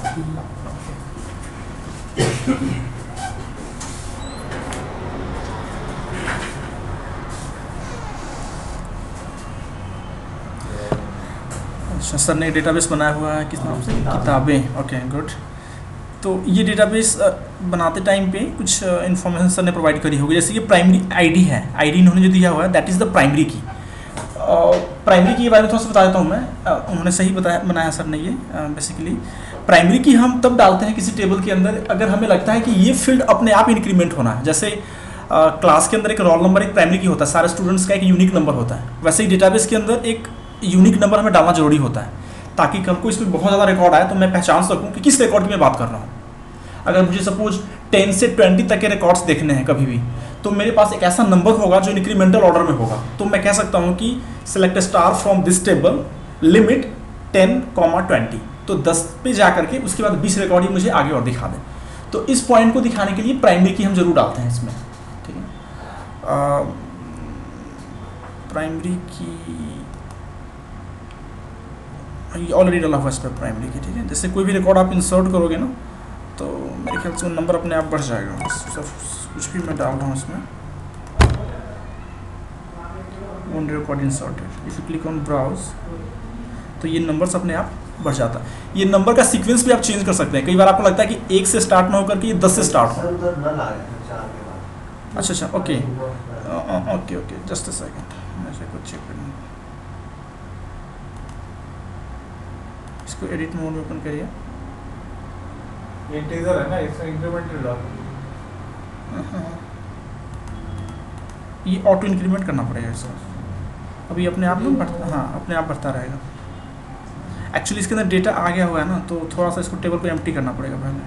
अच्छा, सर ने डेटाबेस बनाया हुआ है किस नाम से, किताबें। Okay good. तो ये डेटाबेस बनाते टाइम पे कुछ इन्फॉर्मेशन सर ने प्रोवाइड करी होगी, जैसे कि प्राइमरी आईडी है, आईडी इन्होंने जो दिया हुआ है दैट इज़ द प्राइमरी की। प्राइमरी की के बारे में थोड़ा सा बता देता हूँ मैं, उन्होंने सही बनाया सर ने ये। बेसिकली प्राइमरी की हम तब डालते हैं किसी टेबल के अंदर अगर हमें लगता है कि ये फील्ड अपने आप इंक्रीमेंट होना है। जैसे क्लास के अंदर एक रोल नंबर एक प्राइमरी की होता है, सारे स्टूडेंट्स का एक यूनिक नंबर होता है, वैसे ही डेटाबेस के अंदर एक यूनिक नंबर हमें डालना जरूरी होता है, ताकि कल को इसमें बहुत ज़्यादा रिकॉर्ड आए तो मैं पहचान सकूँ कि किस रिकॉर्ड की मैं बात कर रहा हूँ। अगर मुझे सपोज 10 से 20 तक के रिकॉर्ड्स देखने हैं कभी भी, तो मेरे पास एक ऐसा नंबर होगा जो इंक्रीमेंटल ऑर्डर में होगा, तो मैं कह सकता हूँ कि select star from this table limit 10, 20, तो 10 पे जा करके उसके बाद 20 रिकॉर्ड ही मुझे आगे और दिखा दें। तो इस पॉइंट को दिखाने के लिए प्राइमरी की हम जरूर डालते हैं इसमें, ठीक है। प्राइमरी की ऑलरेडी डाला हुआ इस पर प्राइमरी की, ठीक है। जैसे कोई भी रिकॉर्ड आप इंसर्ट करोगे ना तो मेरे ख्याल से वो नंबर अपने आप बढ़ जाएगा। सब कुछ भी मैं डाल रहा हूँ इसमें, one record inserted, if you click on browse तो ये नंबर्स अपने आप बढ़ जाता है। ये नंबर का सीक्वेंस भी आप चेंज कर सकते हैं। कई बार आपको लगता है कि 1 से स्टार्ट ना होकर के ये 10 से स्टार्ट हो। अच्छा okay okay okay, just a second, मैं इसे कुछ चेक करना। इसको एडिट मोड में ओपन करिए। इंटीजर है ना, इसमें इंक्रीमेंटल डाल, ये ऑटो इंक्रीमेंट करना पड़ेगा इसको, अभी अपने आप में बढ़ता, हाँ अपने आप बढ़ता रहेगा। एक्चुअली इसके अंदर डेटा आ गया हुआ है ना, तो थोड़ा सा इसको टेबल को एम्प्टी करना पड़ेगा पहले।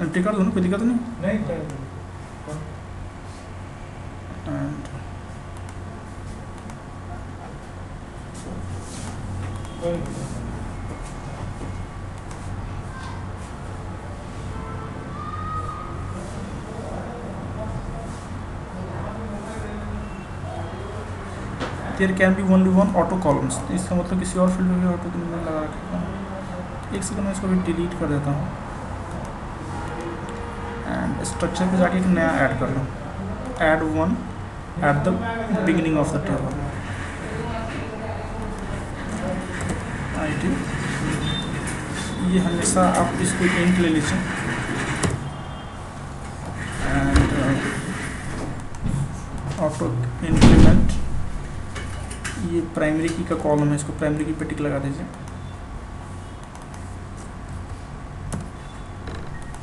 एम्प्टी कर दो ना, कोई दिक्कत नहीं। And there can be only one auto columns, इसका मतलब किसी और फील्ड में भी ऑटो तो मैंने लगा रखा है। एक सेकंड में इसको भी डिलीट कर देता हूँ एंड स्ट्रक्चर पे जाके एक नया ऐड कर लो, add one at the beginning of the table. ID ये हमेशा आप इसको इंट ले लीजिए एंड ऑटो इंक्रीमेंट, ये प्राइमरी की का कॉलम है, इसको प्राइमरी की पे टिक लगा दीजिए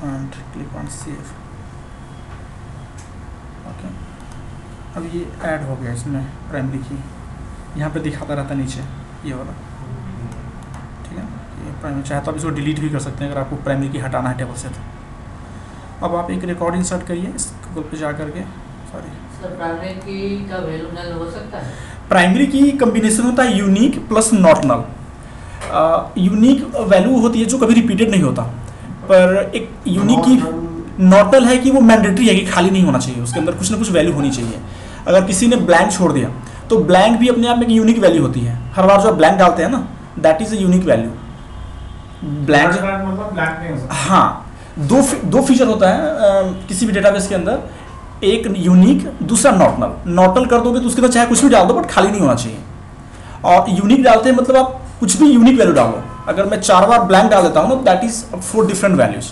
and click on save. Okay, अब ये ऐड हो गया इसमें प्राइमरी की, यहाँ पे दिखाता रहता नीचे ये वाला, ठीक है। ये प्राइमरी चाहे तो आप इसको डिलीट भी कर सकते हैं अगर आपको प्राइमरी की हटाना है टेबल से। तो अब आप एक रिकॉर्ड इंसर्ट करिए इस गूगल पे जा करके, सॉरी सर प्राइमरी की का वैल्यू नल हो सकता है? प्राइमरी की कम्बिनेशन होता है unique plus not null. Unique value होती है जो कभी रिपीटेड नहीं होता, पर एक यूनिक की नॉट नल है कि वो मैंडेटरी है कि खाली नहीं होना चाहिए, उसके अंदर कुछ ना कुछ वैल्यू होनी चाहिए। अगर किसी ने ब्लैंक छोड़ दिया तो ब्लैंक भी अपने आप में एक यूनिक वैल्यू होती है। हर बार जो आप ब्लैंक डालते हैं ना that is a unique value. Blank मतलब ब्लैंक नहीं हो सकता। हाँ, दो फीचर होता है किसी भी डेटाबेस के अंदर, एक यूनिक दूसरा नॉटनल। नॉटनल कर दोगे तो उसके अंदर चाहे कुछ भी डाल दो बट खाली नहीं होना चाहिए, और यूनिक डालते हैं मतलब आप कुछ भी यूनिक वैल्यू डालो। अगर मैं 4 बार ब्लैंक डाल देता हूँ ना दैट इज 4 डिफरेंट वैल्यूज।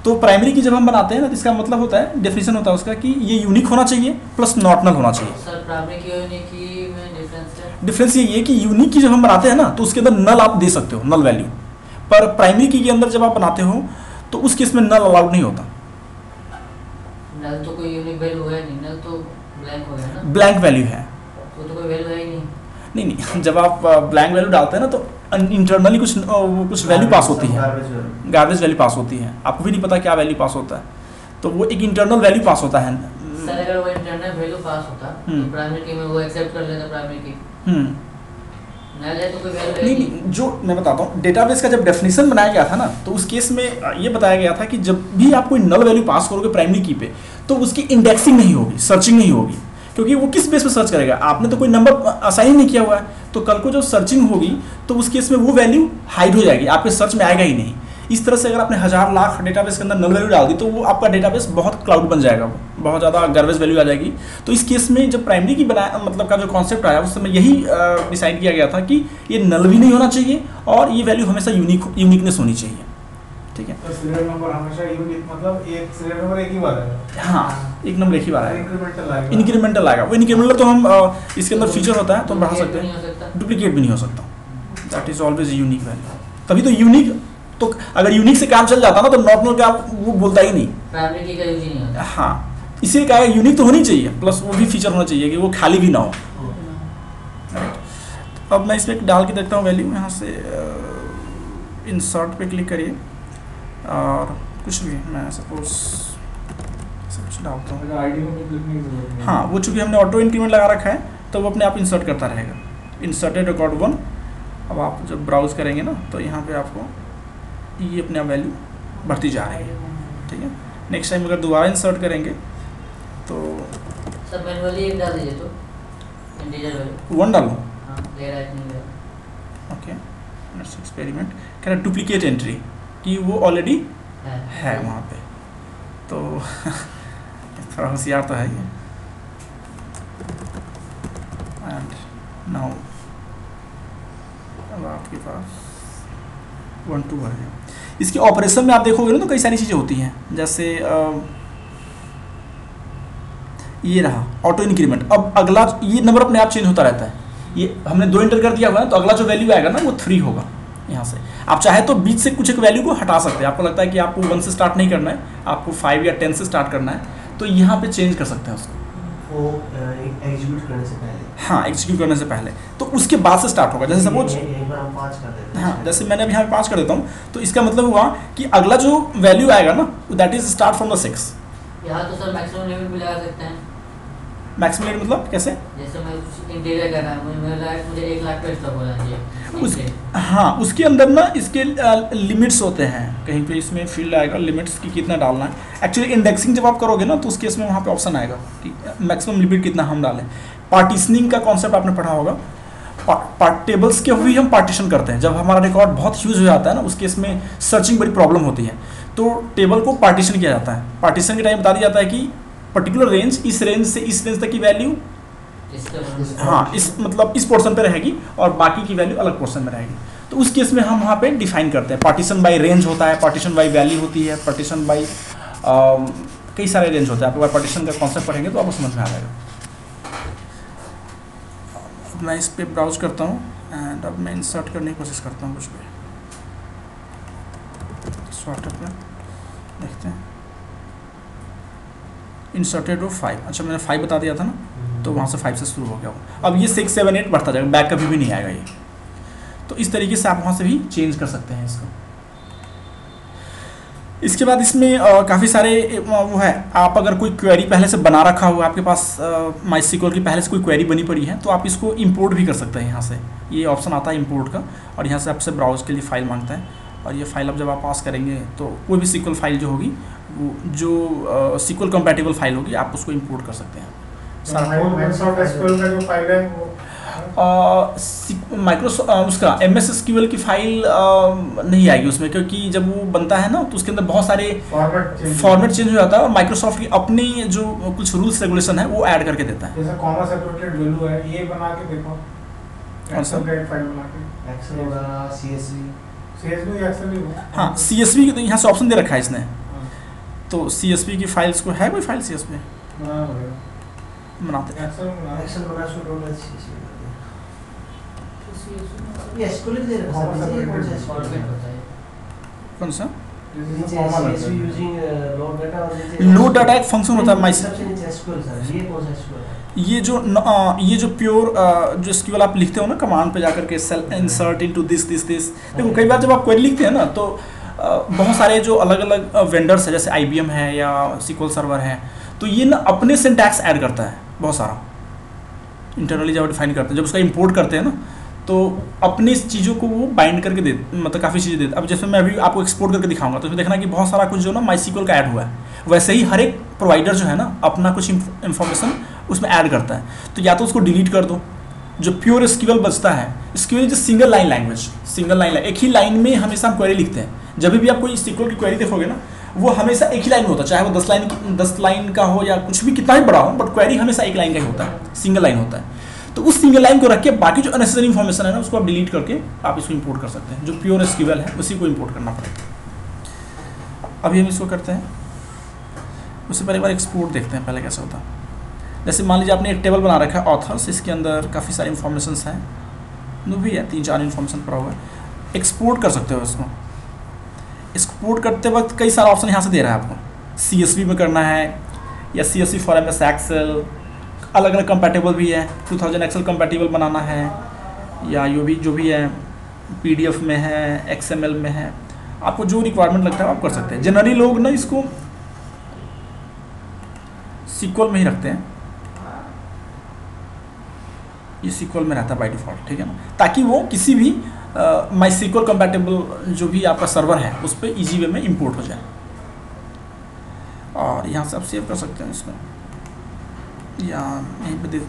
तो प्राइमरी की जब हम बनाते हैं ना तो इसका मतलब होता है, डेफिनेशन होता है उसका कि ये यूनिक होना चाहिए प्लस नॉटनल होना चाहिए। सर प्राइमरी की यूनिक की में डिफरेंस है? डिफरेंस ये है कि यूनिक की जब हम बनाते हैं ना तो उसके अंदर नल आप दे सकते हो, नल वैल्यू, पर प्राइमरी की के अंदर जब आप बनाते हो तो उस केस में नल अलाउड नहीं होता। नल तो कोई यूनिक वैल्यू है नहीं, नल तो ब्लैंक हो गया ना, ब्लैंक वैल्यू है, तो कोई वैल्यू है ही नहीं। नहीं जब आप ब्लैंक वैल्यू डालते हैं ना तो इंटरनली कुछ वैल्यू पास होती है, गार्बेज वैल्यू पास होती है, आपको भी नहीं पता क्या वैल्यू पास होता है, तो वो एक इंटरनल वैल्यू पास होता है। सर अगर वो इंटरनल वैल्यू पास होता तो प्राइमरी की में वो एक्सेप्ट कर लेता प्राइमरी की। नल है तो कोई वैल्यू नहीं, जो मैं बताता हूँ डेटाबेस का जब डेफिनेशन बनाया गया था ना तो उस केस में ये बताया गया था कि जब भी आप कोई नल वैल्यू पास करोगे प्राइमरी की पे तो उसकी इंडेक्सिंग नहीं होगी, सर्चिंग नहीं होगी, क्योंकि वो किस बेस पे सर्च करेगा, आपने तो कोई नंबर असाइन नहीं किया हुआ है, तो कल को जब सर्चिंग होगी तो उस केस में वो वैल्यू हाइड हो जाएगी, आपके सर्च में आएगा ही नहीं। इस तरह से अगर आपने हज़ार लाख डेटाबेस के अंदर नल वैल्यू डाल दी तो वो आपका डेटाबेस बहुत क्लाउड बन जाएगा, वो बहुत ज़्यादा गार्बेज वैल्यू आ जाएगी। तो इस केस में जब प्राइमरी की बनाया मतलब का जो कॉन्सेप्ट आया उस समय यही डिसाइड किया गया था कि ये नल भी नहीं होना चाहिए और ये वैल्यू हमेशा यूनिकनेस होनी चाहिए। ठीक है, तो सीरियल नंबर हमेशा यूनिक, मतलब एक सीरियल नंबर एक ही बार है। हाँ, एक नंबर एक ही बार आएगा, इंक्रीमेंटल आएगा। इंक्रीमेंटल आएगा। वो इंक्रीमेंटल तो हम इसके अंदर फीचर होता है तो हम बढ़ा सकते नहीं हो हैं, सकता। डुप्लीकेट भी नहीं हो सकता। That is always unique value. तभी तो यूनिक, तो अगर यूनिक से काम चल जाता ना तो नॉर्मल का वो बोलता ही नहीं। प्राइमरी की का यूज ही नहीं होता। हाँ, इसीलिए कहा यूनिक तो होनी चाहिए, प्लस वो भी फीचर होना चाहिए कि वो खाली भी ना हो। अब मैं इसमें डाल के देखता हूँ वैल्यू, यहाँ से इंसर्ट पे क्लिक करिए और कुछ भी मैं सपोज ऐसा कुछ डालता हूँ। अगर आईडी में लिखने की जरूरत नहीं है। हाँ, वो चूँकि हमने ऑटो इंक्रीमेंट लगा रखा है तो वो अपने आप इंसर्ट करता रहेगा। Inserted record 1। अब आप जब ब्राउज करेंगे ना तो यहाँ पे आपको ये अपने आप वैल्यू बढ़ती जा रही है। ठीक है, नेक्स्ट टाइम अगर दोबारा इंसर्ट करेंगे तो सब मैनुअली एक डाल दीजिए तो इंटीजर वैल्यू 1 डालूँ। हाँ, ले रहा है कि नहीं ले रहा ओके, लेट्स एक्सपेरिमेंट। कह रहा डुप्लीकेट एंट्री कि वो ऑलरेडी है वहाँ पे, तो थोड़ा होशियार तो है ये। एंड नाउ अब आपके पास 1 2 है। इसके ऑपरेशन में आप देखोगे ना तो कई सारी चीज़ें होती हैं, जैसे ये रहा ऑटो इंक्रीमेंट। अब अगला ये नंबर अपने आप चेंज होता रहता है, ये हमने 2 एंटर कर दिया हुआ है तो अगला जो वैल्यू आएगा ना वो 3 होगा। यहाँ से आप चाहे तो बीच से कुछ एक वैल्यू को हटा सकते हैं। आपको लगता है कि आपको 1 से स्टार्ट नहीं करना है, आपको 5 या 10 से स्टार्ट करना है, तो यहाँ पे चेंज कर सकते हैं उसको, वो एग्जीक्यूट करने से पहले। हाँ, एग्जीक्यूट करने से पहले। तो उसके बाद से स्टार्ट होगा। जैसे सपोज एक बार हम 5 कर देते हैं। हाँ, जैसे मैंने अब यहाँ पे 5 कर देता हूँ तो इसका मतलब हुआ कि अगला जो वैल्यू आएगा ना that is start from the 6। यहाँ तो सर मैक्सिमम लिमिट भी लगा सकते हैं। मैक्सिमम लिमिट मतलब कैसे? जैसे मैं कुछ इंटीरियर करना है, मुझे 1 लाख पे स्टॉक होना चाहिए उस हाँ, उसके अंदर ना इसके लिमिट्स होते हैं, कहीं पे इसमें फील्ड आएगा लिमिट्स की कितना डालना है। एक्चुअली इंडेक्सिंग जब आप करोगे ना तो उस केस में वहाँ पे ऑप्शन आएगा कि मैक्सिमम लिमिट कितना हम डालें। पार्टीशनिंग का कॉन्सेप्ट आपने पढ़ा होगा। टेबल्स के भी हम पार्टीशन करते हैं। जब हमारा रिकॉर्ड बहुत ह्यूज हो जाता है ना उस केस में सर्चिंग बड़ी प्रॉब्लम होती है, तो टेबल को पार्टीशन किया जाता है। पार्टीशन के टाइम बता दिया जाता है कि पर्टिकुलर रेंज, इस रेंज से इस रेंज तक की वैल्यू हाँ इस मतलब इस पोर्शन पे रहेगी और बाकी की वैल्यू अलग पोर्शन में रहेगी। तो उस केस में हम वहाँ पे डिफाइन करते हैं। पार्टीशन बाय रेंज होता है, पार्टीशन बाय वैल्यू होती है, पार्टीशन बाय कई सारे रेंज होते हैं। आप अगर पार्टीशन का कॉन्सेप्ट पढ़ेंगे तो आपको समझ में आ जाएगा। अब मैं इस पर ब्राउज करता हूँ एंड अब मैं इंसर्ट करने की कोशिश करता हूँ कुछ भी। शॉर्टकट में देखते हैं, इंसर्टेड रो 5। अच्छा, मैंने 5 बता दिया था ना, तो वहाँ से 5 से शुरू हो गया वो। अब ये 6 7 8 बढ़ता जाएगा, बैक कभी भी नहीं आएगा ये। तो इस तरीके से आप वहाँ से भी चेंज कर सकते हैं इसको। इसके बाद इसमें काफ़ी सारे वो है, आप अगर कोई क्वेरी पहले से बना रखा हुआ आपके पास, माइस्क्ल की पहले से कोई क्वेरी बनी पड़ी है तो आप इसको इंपोर्ट भी कर सकते हैं। यहाँ से ये ऑप्शन आता है इंपोर्ट का, और यहाँ से आपसे ब्राउज के लिए फ़ाइल मांगता है, और ये फाइल अब जब आप पास करेंगे तो कोई भी सीक्वल फाइल जो होगी वो जो सीक्वल कंपैटिबल फाइल होगी आप उसको इंपोर्ट कर सकते हैं। माइक्रोसॉफ्ट एसक्यूएल का जो फाइल है वो माइक्रोसॉफ्ट उसका MS SQL की फाइल नहीं आएगी उसमें, क्योंकि जब वो बनता है ना तो उसके अंदर बहुत सारे फॉर्मेट चेंज हो जाता है, और माइक्रोसॉफ्ट की अपनी जो कुछ रूल्स रेगुलेशन है वो ऐड करके देता है। जैसे कॉमा सेपरेटेड वैल्यू है, ये बना के देखो, एक्सेल का एक फाइल बना के, एक्सेल होगा, CSV एक्सेल ही होगा। हाँ, CSV तो यहाँ से ऑप्शन दे रखा है इसने, तो CSV की फाइल्स को है कोई फाइल CSV बनाते हैं। एक्सेल बना शुरू होगा CSV। ये एसक्यूएल दे रखा है, कौन सा? CSV यूजिंग लोड डाटा और लोड डाटा एक फंक्शन होता है सबसे नीचे एसक्यूएल सर, ये कौन सा एसक्यूएल है? ये जो प्योर जो SQL आप लिखते हो ना कमांड पे जाकर के सेल इंसर्ट इनटू दिस देखो कई बार जब आप क्वेरी लिखते हैं ना तो बहुत सारे जो अलग अलग वेंडर्स है, जैसे IBM है या SQL सर्वर है, तो ये ना अपने सिंटैक्स ऐड करता है बहुत सारा इंटरनली जब डिफाइन करते हैं, जब उसका इंपोर्ट करते हैं ना तो अपनी चीज़ों को वो बाइंड करके दे, मतलब काफ़ी चीज़ें देते। अब जैसे मैं अभी आपको एक्सपोर्ट करके दिखाऊंगा तो इसमें देखना कि बहुत सारा कुछ जो ना MySQL का ऐड हुआ है, वैसे ही हर एक प्रोवाइडर जो है ना अपना कुछ इन्फॉर्मेशन उसमें ऐड करता है, तो या तो उसको डिलीट कर दो। जो प्योर एसक्यूएल बचता है, SQL is single line language, single line, एक ही लाइन में हमेशा हम क्वेरी लिखते हैं। जब भी आप कोई एसक्यूएल की क्वेरी देखोगे ना, वो हमेशा एक ही लाइन में होता है, चाहे वो 10 लाइन का हो या कुछ भी कितना भी बड़ा हो, बट क्वेरी हमेशा एक लाइन का ही होता है, सिंगल लाइन होता है। तो उस सिंगल लाइन को रख के बाकी जो अननेसेसरी इन्फॉर्मेशन है ना, उसको आप डिलीट करके आप इसको इंपोर्ट कर सकते हैं। जो प्योर एसक्यूएल है उसी को इंपोर्ट करना पड़ेगा। अभी हम इसको करते हैं, उससे पहले बार एक्सपोर्ट देखते हैं पहले कैसे होता है। जैसे मान लीजिए आपने एक टेबल बना रखा है ऑथर्स, इसके अंदर काफ़ी सारी इन्फॉर्मेशन हैं, जो भी है 3-4 इन्फॉर्मेशन पड़ा हुआ है। एक्सपोर्ट कर सकते हो इसको। एक्सपोर्ट करते वक्त कई सारे ऑप्शन यहाँ से दे रहा है आपको, CSV में करना है या CSV फॉर MS एक्सेल, अलग अलग कंपैटिबल भी है, 2000 एक्सेल कंपैटिबल बनाना है, या जो भी है PDF में है, XML में है, आपको जो रिक्वायरमेंट लगता है आप कर सकते हैं। जनरली लोग ना इसको SQL में ही रखते हैं, ये SQL में रहता है बाय डिफ़ॉल्ट, ठीक है ना, ताकि वो किसी भी MySQL कंपैटिबल जो भी आपका सर्वर है उस पर ईजी वे में इंपोर्ट हो जाए। और यहाँ से आप सेव कर सकते हैं इसको, या यहीं पे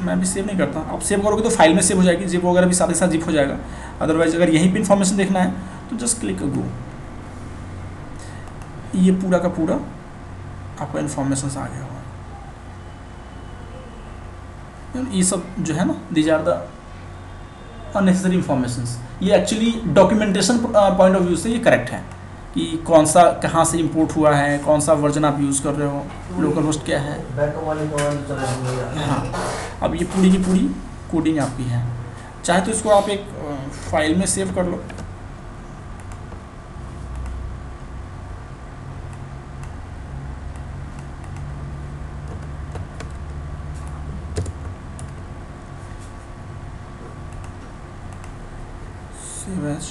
मैं भी सेव नहीं करता, आप सेव करोगे तो फाइल में सेव हो जाएगी, जिप वगैरह भी साथ ही साथ जिप हो जाएगा। अदरवाइज अगर यहीं पे इन्फॉर्मेशन देखना है तो जस्ट क्लिक गो, ये पूरा का पूरा आपका इन्फॉर्मेशन आ गया होगा। ये सब जो है ना, these are the unnecessary informations. ये actually documentation point of view से ये करेक्ट है कि कौन सा कहाँ से इंपोर्ट हुआ है, कौन सा वर्जन आप यूज़ कर रहे हो, लोकल होस्ट क्या है। हाँ, अब ये पूरी की पूरी कोडिंग आपकी है। चाहे तो इसको आप एक फाइल में सेव कर लो, सेव एज,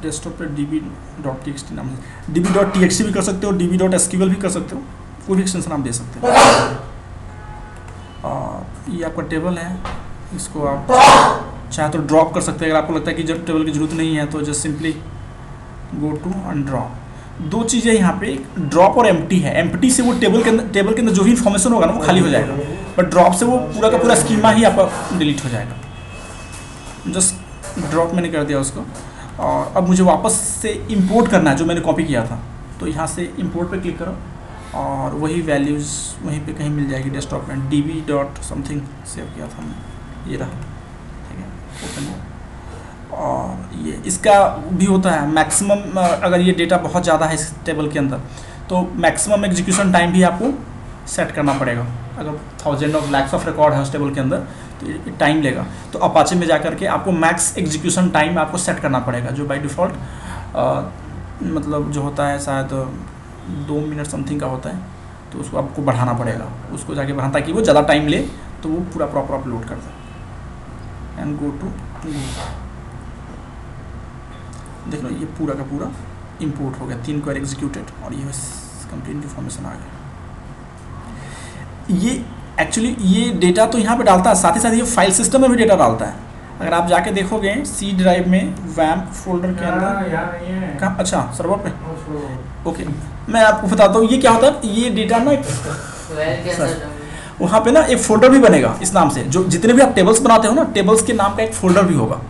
डेस्कटॉप पे db.txt नाम से, db.txt भी कर सकते हो, db.sql भी कर सकते हो, कोई भी एक्सटेंशन आप दे सकते हो। और ये आपका टेबल है, इसको आप चाहे तो ड्रॉप कर सकते हैं। अगर आपको लगता है कि जब टेबल की जरूरत नहीं है तो जस्ट सिंपली गो टू अनड्रॉप। दो चीज़ें यहाँ पे, ड्रॉप और एम्प्टी है। एम्प्टी से वो टेबल के अंदर जो भी इन्फॉर्मेशन होगा ना वो खाली हो जाएगा, बट ड्रॉप से वो पूरा का पूरा स्कीमा ही आपका डिलीट हो जाएगा। जस्ट ड्रॉप मैंने कर दिया उसको, और अब मुझे वापस से इंपोर्ट करना है जो मैंने कॉपी किया था, तो यहाँ से इंपोर्ट पे क्लिक करो और वही वैल्यूज़ वहीं पे कहीं मिल जाएगी डेस्कटॉप में। db.something सेव किया था हमने, ये रहा, ठीक है, ओपन। और ये इसका भी होता है मैक्सिमम, अगर ये डेटा बहुत ज़्यादा है इस टेबल के अंदर तो मैक्सिमम एग्जीक्यूशन टाइम भी आपको सेट करना पड़ेगा। अगर 1000 ऑफ लैक्स ऑफ रिकॉर्ड है उस टेबल के अंदर तो ये टाइम लेगा, तो अपाचे में जा करके आपको मैक्स एग्जीक्यूशन टाइम आपको सेट करना पड़ेगा, जो बाय डिफ़ॉल्ट मतलब जो होता है शायद 2 मिनट समथिंग का होता है, तो उसको आपको बढ़ाना पड़ेगा, उसको जाके बढ़ाना ताकि वो ज़्यादा टाइम ले, तो वो पूरा प्रॉपर अपलोड कर दे। एंड गो टू, देख लो ये पूरा का पूरा इंपोर्ट हो गया, 3 क्वेरी एग्जीक्यूटेड और ये कंप्लीट इन्फॉर्मेशन आ गया। ये एक्चुअली ये डेटा तो यहाँ पे डालता है, साथ ही साथ ये फाइल सिस्टम में भी डेटा डालता है। अगर आप जाके देखोगे सी ड्राइव में वैम्प फोल्डर के अंदर कहाँ, अच्छा सर्वर पे, ओके मैं आपको बताता हूँ ये क्या होता है। ये डेटा ना वहाँ पे ना एक फोल्डर भी बनेगा इस नाम से, जो जितने भी आप टेबल्स बनाते हो ना, टेबल्स के नाम का एक फोल्डर भी होगा,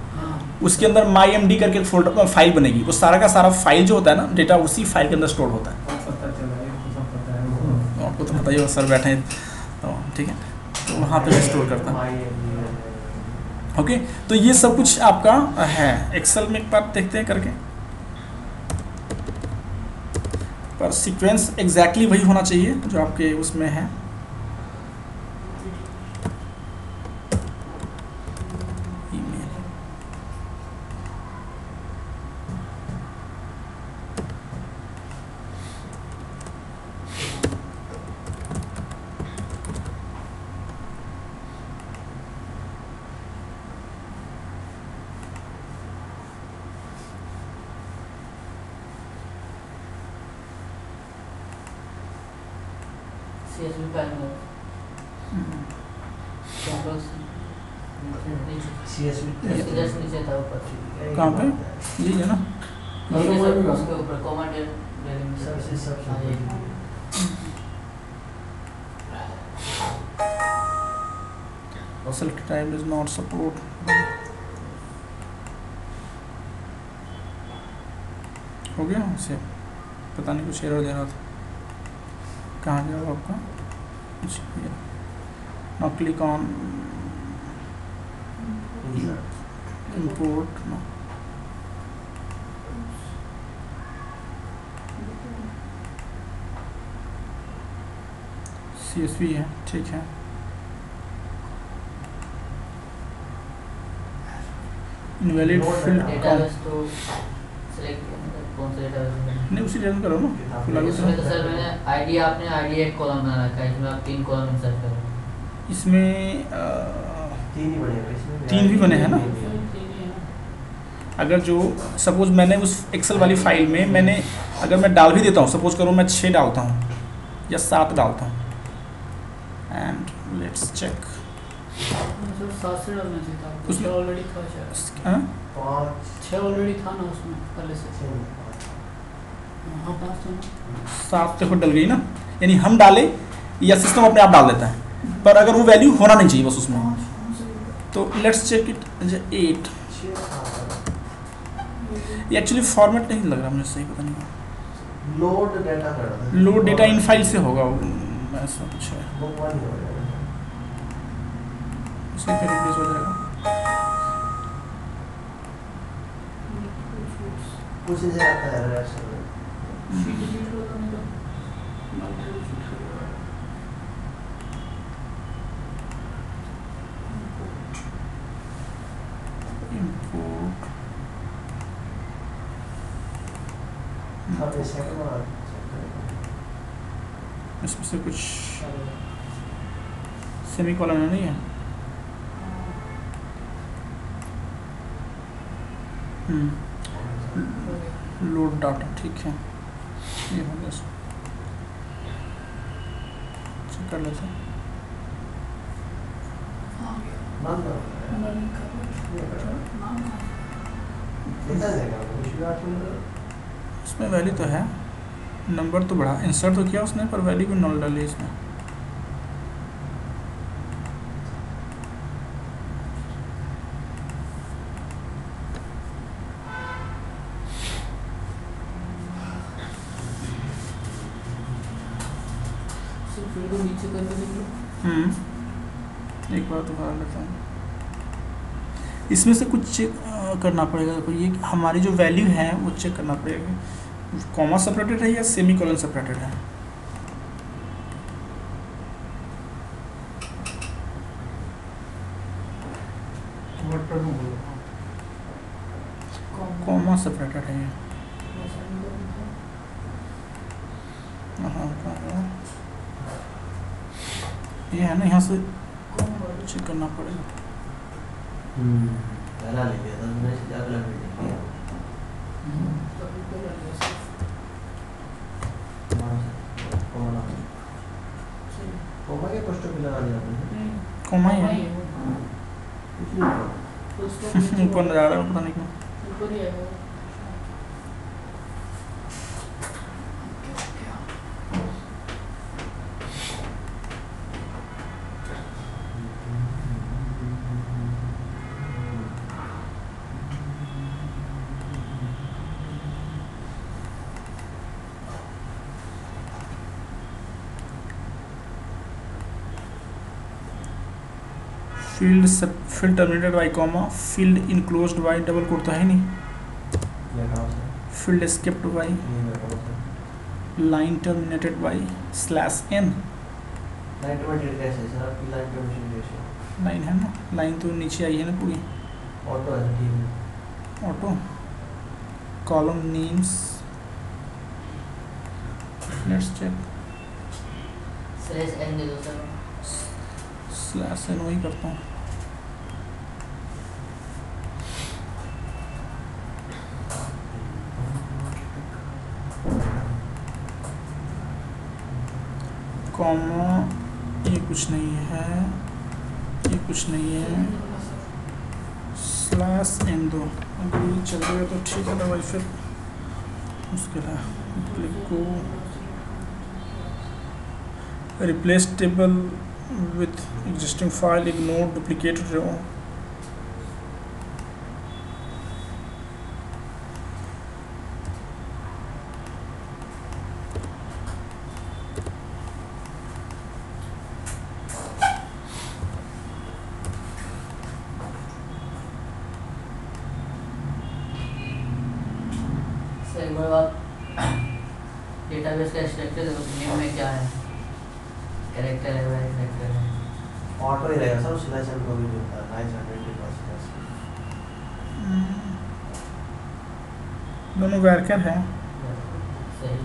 उसके अंदर MyMD करके एक फोल्डर फाइल बनेगी। वो सारा का सारा फाइल जो होता है ना, डेटा उसी फाइल के अंदर स्टोर होता है। आपको तो पता ही हो, सर बैठे हैं तो ठीक है, तो वहाँ पे स्टोर करता है। ओके, तो ये सब कुछ आपका है। एक्सेल में एक बार देखते हैं करके, पर सीक्वेंस एग्जैक्टली वही होना चाहिए जो आपके उसमें है। CSV फाइल में CSV जस्ट नीचे था ऊपर। कहाँ पे? ये है ना, ये सब उसके ऊपर कॉमा सबसे select type does not support. हो गया से पता नहीं कुछ एरर दे रहा था, कहाँ गया वो आपका? now click on import. no CSV है, ठीक है। इनवैलिड फील्ड डेटाबेस तो सिलेक्ट किया, कौन सा डेटाबेस? नहीं उसी जगह करो ना फिलहाल। इसमें तो सर मैंने आईडी, आपने आईडी एक कॉलम बना रखा है, इसमें आप 3 कॉलम इंसर्ट कर रहे हो। इसमें 3 ही बने हैं इसमें, 3 भी बने हैं ना। अगर जो सपोज मैंने उस एक्सेल वाली फाइल में मैंने अगर मैं डाल भी देता हूँ, सपोज करो मैं 6 डालता हूँ या 7 डालता हूँ, एंड लेट्स चेक। सर 7 से डालना चाहिए था, उसमें ऑलरेडी था शायद। हाँ 6 ऑलरेडी था ना उसमें पहले से। हाँ 5 था ना। 7 देखो डल गई ना, यानी हम डाले या सिस्टम अपने आप डाल देता है, पर अगर वो वैल्यू होना नहीं चाहिए बस उसमें। तो लेट्स चेक इट 8। ये एक्चुअली फॉर्मेट नहीं लग रहा मुझे सही, पता नहीं। लोड डाटा कर रहा है, लोड डेटा इन फाइल से होगा वो, ऐसा कुछ है, वो वन हो जाएगा। उसी पे रिप्लेस हो जाएगा। कुछ नहीं आता है ऐसा। इंपोर्ट अब ये सेकंड वाला इसमें से कुछ सेमीकोलन नहीं है। लोड डाटा, ठीक है, ये हो गया। चेक कर लेते हैं। इसमें वैल्यू तो है, नंबर तो बढ़ा, इंसर्ट तो किया उसने, पर वैल्यू भी नल डाली इसमें। फिर तो नीचे करके देख लो। एक बार दोबारा लेता हूँ। इसमें से कुछ चेक करना पड़ेगा, कोई ये हमारी जो वैल्यू है वो चेक करना पड़ेगा, कॉमा सेपरेटेड है या सेमी कॉलन सेपरेटेड है। कॉमा सेपरेटेड है ये। हाँ ये है ना, यहाँ से चेक करना पड़ेगा। पहला ले लिया था मैंने, से अगला ले लिया। कोमा के पोस्टर पे लगा दिया आपने? कॉमा ही है, उसको ऊपर नजर आ रहा है, पता नहीं क्यों। ऊपर ही आएगा। Field terminated by comma, field enclosed by double quote तो है नहीं, ये कहाँ से? फील्ड एस्केप्ड बाई, ये मैं कहाँ से? Line terminated by slash N. Line terminated कैसे है सर? आपकी लाइन टर्मिनेशन कैसे? लाइन है ना, लाइन तो नीचे आई है ना पूरी, ऑटो है, ठीक है। Auto column names, let's check, slash N दे दो सर। स्लैश एन वही करता हूँ। कॉमा, ये कुछ नहीं है, ये कुछ नहीं है, स्लैश एन दो, अगर ये चल रहा है तो ठीक है, दवाई फिर मुश्किल है। क्लिक को replace table with existing file, ignore duplicate row. एक बार आप डेटाबेस का स्ट्रक्चर देखो, नेम में क्या है, कैरेक्टर है, वह कैरेक्टर है। ऑटो ही रहेगा सर, सिलेक्शन को भी मिलता है 920%। दोनों वर्कर हैं। सही।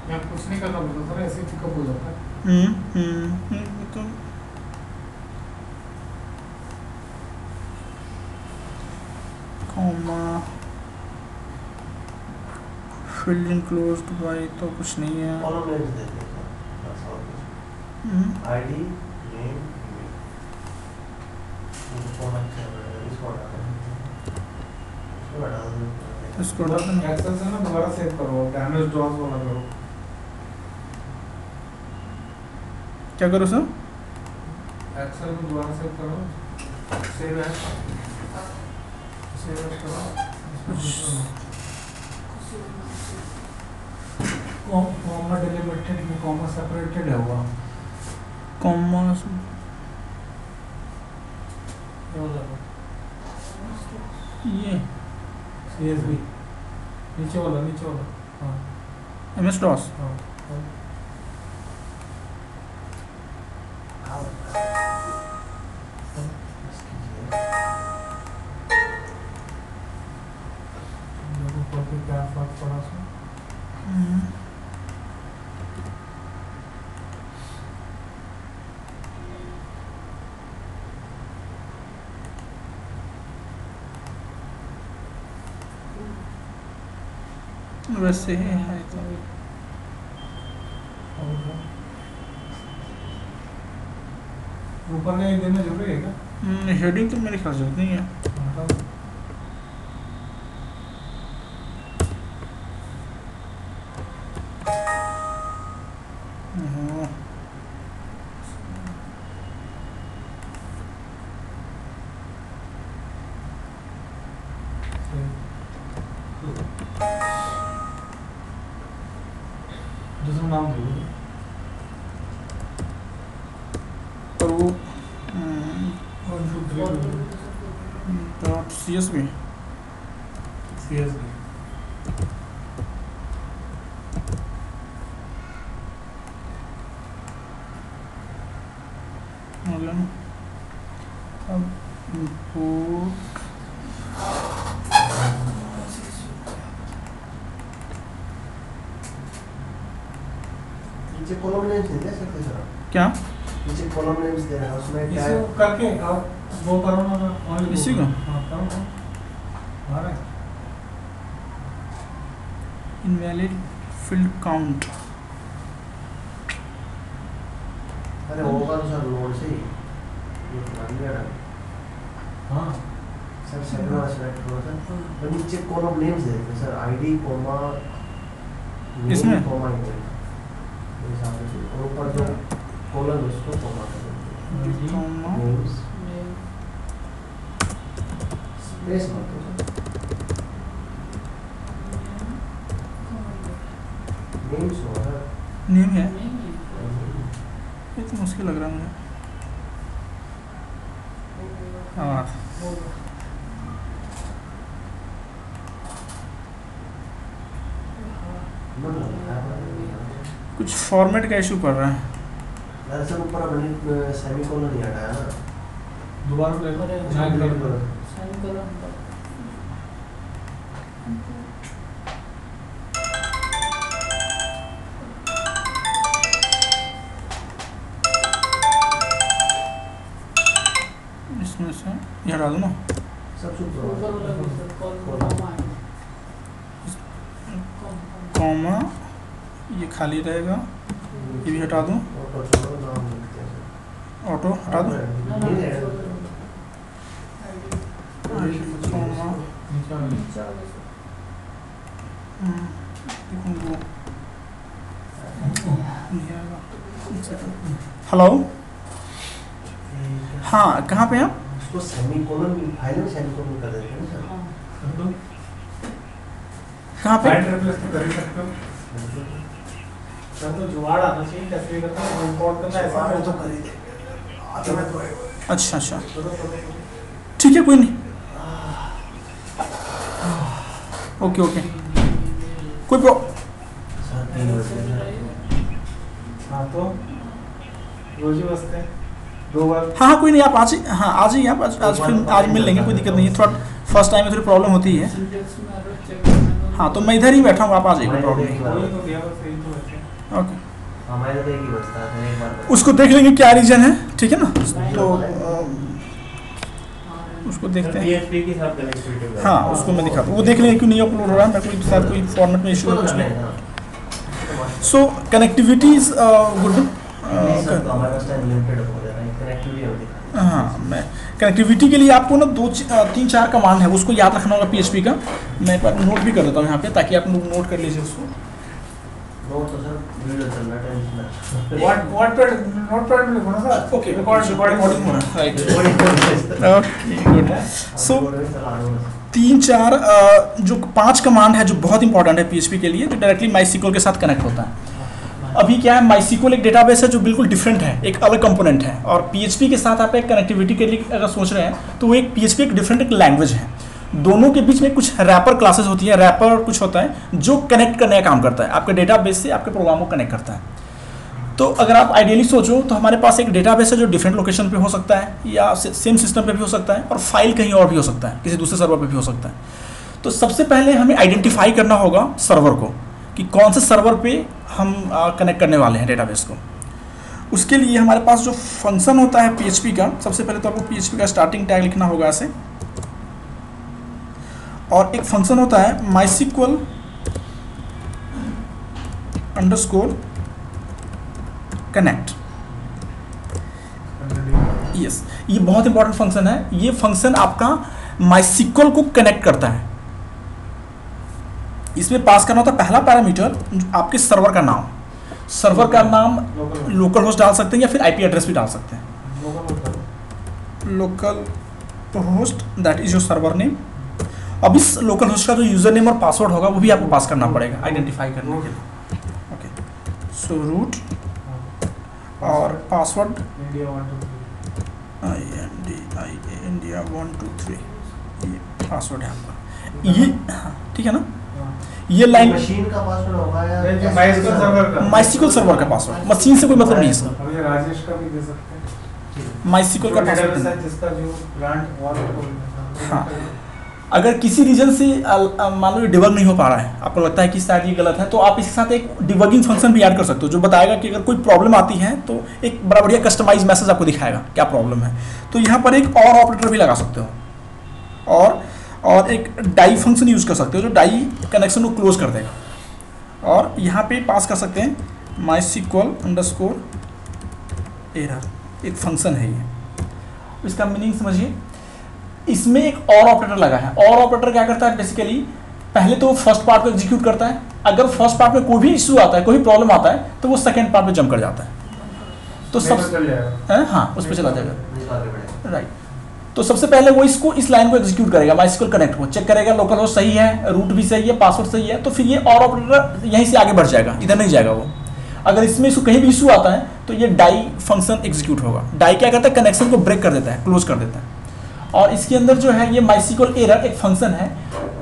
यहाँ कुछ नहीं करना पड़ता सर, ऐसे पिकअप हो जाता है। तो कॉमा फील्ड इनक्लोज्ड बाय, तो कुछ नहीं है। कॉलम नेम्स दे देते हैं बस, और कुछ आईडी नेम ईमेल, इसको हटा दें, इसको हटा दें, इसको डालना। एक्सेल से ना दोबारा सेव करो, डैमेज डॉस वाला करो। क्या करो सर? एक्सेल को दोबारा सेव करो, सेव एज, सेव एज करो। कॉमा डिलिमिटेड में कॉमा सेपरेटेड है हुआ, कॉमा ये CSV नीचे वाला, नीचे वाला, हाँ MS DOS। हाँ। कॉपी क्या फर्क पड़ा उसमें? वैसे ही है तो। ऊपर नहीं देना जरूरी है क्या? हेडिंग तो मेरे ख्याल से नहीं है। दूसरा नाम दो। और वो CSV CSV अब import नीचे कॉलम नेम्स दे सकते सर, क्या नीचे कॉलम नेम्स दे रहा है, उसमें क्या इसको है? करके आप वो करो ना, only इसी वो को? हाँ करो, आ रहा है। invalid field count। अरे होगा तो सर लोड से ही ये पुरानी है ना हाँ सर, सेकंड वाला सेलेक्ट करो सर, तो नीचे कॉलम नेम्स दे देते हैं सर, आईडी कॉमा इसमें? कॉमा ईमेल, ये हिसाब से, और ऊपर जो कॉलम है उसको कॉमा कर देते हैं, कॉमा नेम्स स्पेस मत दो सर, नेम्स हो सर, नेम है। ये तो मुश्किल लग रहा है मुझे। हाँ कुछ फॉर्मेट का इशू कर रहा है। दरअसल ऊपर अपनी सेमीकोलन नहीं हटाया ना, दोबारा ले लो, अरे, जॉइन कर डिलीट दो। करो। साइन करो। इसमें से ये हटा दो ना। सब शुभ ऊपर वाला भी सर, कॉल कॉमा है। कॉमा ये खाली रहेगा, ये भी हटा दूँ। ऑटो छोड़ो, नाम लिखते हैं सर, ऑटो हटा दूँ। ना ना नहीं है। कॉमा हेलो, हाँ कहाँ पे हैं? उसको सेमीकोलन फाइल में सेमीकोलन कर देते हैं ना सर। कहाँ पे? फाइल रिप्लेस तो कर ही सकते हो सर, तो जुगाड़ आना चाहिए कैसे करना है, इंपोर्ट करना है ऐसा तो कर ही देंगे। अच्छा अच्छा, ठीक है कोई नहीं, ओके ओके, कोई सर 3 बजे हाँ तो रोज ही बसते हैं 2 बार। हाँ हाँ कोई नहीं, आप आज ही, हाँ आज ही आप आज फिर आज मिल लेंगे, कोई दिक्कत नहीं है। थोड़ा फर्स्ट टाइम में थोड़ी प्रॉब्लम होती है। सिंटेक्स में एरर चेक करना है। हाँ तो मैं इधर ही बैठा हूँ, आप आ जाइए, कोई प्रॉब्लम नहीं। वही तो दिया बस, यही तो बचे हैं। ओके, हमारे तो एक ही बचता है सर, एक बार उसको देख लेंगे क्या रीजन है, ठीक है ना? तो उसको देखते हैं। PHP की साथ कनेक्टिविटी। हाँ उसको मैं दिखाता हूँ, वो देख लेंगे क्यों नहीं अपलोड हो रहा है, मैं कोई शायद कोई फॉर्मेट में इशू है कुछ नहीं। सो कनेक्टिविटी इज गुड। सर हमारे पास टाइम लिमिटेड हो जा रहा है, कनेक्टिविटी हम दिखा। हाँ, मैं कनेक्टिविटी के लिए आपको ना 2-3-4 कमांड है, उसको याद रखना होगा PHP का। मैं एक बार नोट भी कर देता हूँ यहाँ पे, ताकि आप लोग नोट कर लीजिए उसको। नोट तो सर वीडियो चल रहा है, टेंशन है। नोटपैड में लिखो ना सर। ओके, रिकॉर्डिंग हो रहा है, right, okay good. So sir 3-4 जो 5 कमांड है जो बहुत इंपॉर्टेंट है PHP के लिए, जो डायरेक्टली MySQL के साथ कनेक्ट होता है। अभी क्या है, MySQL एक डेटाबेस है जो बिल्कुल डिफरेंट है, एक अलग कंपोनेंट है, और PHP के साथ आप एक कनेक्टिविटी के लिए अगर सोच रहे हैं तो वो एक PHP एक डिफरेंट एक लैंग्वेज है। दोनों के बीच में कुछ रैपर क्लासेस होती है, रैपर कुछ होता है जो कनेक्ट करने का काम करता है, आपके डेटाबेस से आपके प्रोग्राम को कनेक्ट करता है। तो अगर आप आइडियली सोचो तो हमारे पास एक डेटाबेस है जो डिफरेंट लोकेशन पे हो सकता है, या सेम सिस्टम पे भी हो सकता है, और फाइल कहीं और भी हो सकता है, किसी दूसरे सर्वर पे भी हो सकता है। तो सबसे पहले हमें आइडेंटिफाई करना होगा सर्वर को, कि कौन से सर्वर पे हम कनेक्ट करने वाले हैं डेटाबेस को। उसके लिए हमारे पास जो फंक्शन होता है PHP का, सबसे पहले तो आपको PHP का स्टार्टिंग टैग लिखना होगा ऐसे, और एक फंक्शन होता है MySQL _connect। यस, ये बहुत इंपॉर्टेंट फंक्शन है। ये फंक्शन आपका MySQL को कनेक्ट करता है। इसमें पास करना होता है पहला पैरामीटर, आपके सर्वर का नाम। सर्वर का नाम लोकल होस्ट डाल सकते हैं या फिर IP एड्रेस भी डाल सकते हैं। Local host that is your server name. अब इस लोकल होस्ट का जो यूजर नेम और पासवर्ड होगा वो भी आपको पास करना पड़ेगा आइडेंटिफाई करने के लिए। ओके, सो रूट और पासवर्ड India 1 2 3, ये पासवर्ड है आपका। ये ठीक है ना, ये लाइन मशीन का पासवर्ड होगा या MySQL सर्वर का। MySQL सर्वर का पासवर्ड, मशीन से कोई मतलब नहीं है इसका। अब ये राजेश का भी दे सकते हैं, MySQL का डेटाबेस पासवर्ड है जिसका जो ब्रांड और हाँ। अगर किसी रीजन से मान लो ये डिबग नहीं हो पा रहा है, आपको लगता है कि शायद ये गलत है, तो आप इसके साथ एक डिबगिंग फंक्शन भी ऐड कर सकते हो, जो बताएगा कि अगर कोई प्रॉब्लम आती है तो एक बड़ा बढ़िया कस्टमाइज मैसेज आपको दिखाएगा क्या प्रॉब्लम है। तो यहाँ पर एक और ऑपरेटर भी लगा सकते हो, और एक डाई फंक्शन यूज़ कर सकते हो जो डाई कनेक्शन को क्लोज कर देगा। और यहाँ पे पास कर सकते हैं MySQL _error, एक फंक्शन है ये। इसका मीनिंग समझिए, इसमें एक और ऑपरेटर लगा है। और ऑपरेटर क्या करता है, बेसिकली पहले तो फर्स्ट पार्ट को एग्जीक्यूट करता है, अगर फर्स्ट पार्ट में कोई भी इशू आता है, कोई प्रॉब्लम आता है, तो वो सेकेंड पार्ट में जंप कर जाता है। तो सब हाँ उस पर चला जाएगा, राइट। तो सबसे पहले वो इसको इस लाइन को एग्जीक्यूट करेगा, MySQL कनेक्ट को चेक करेगा, लोकल होस्ट सही है, रूट भी सही है, पासवर्ड सही है, तो फिर ये और ऑपरेटर यहीं से आगे बढ़ जाएगा, इधर नहीं जाएगा वो। अगर इसमें कहीं भी इशू आता है तो ये डाई फंक्शन एग्जीक्यूट होगा। डाई क्या करता है, कनेक्शन को ब्रेक कर देता है, क्लोज कर देता है। और इसके अंदर जो है ये MySQL error एक फंक्शन है,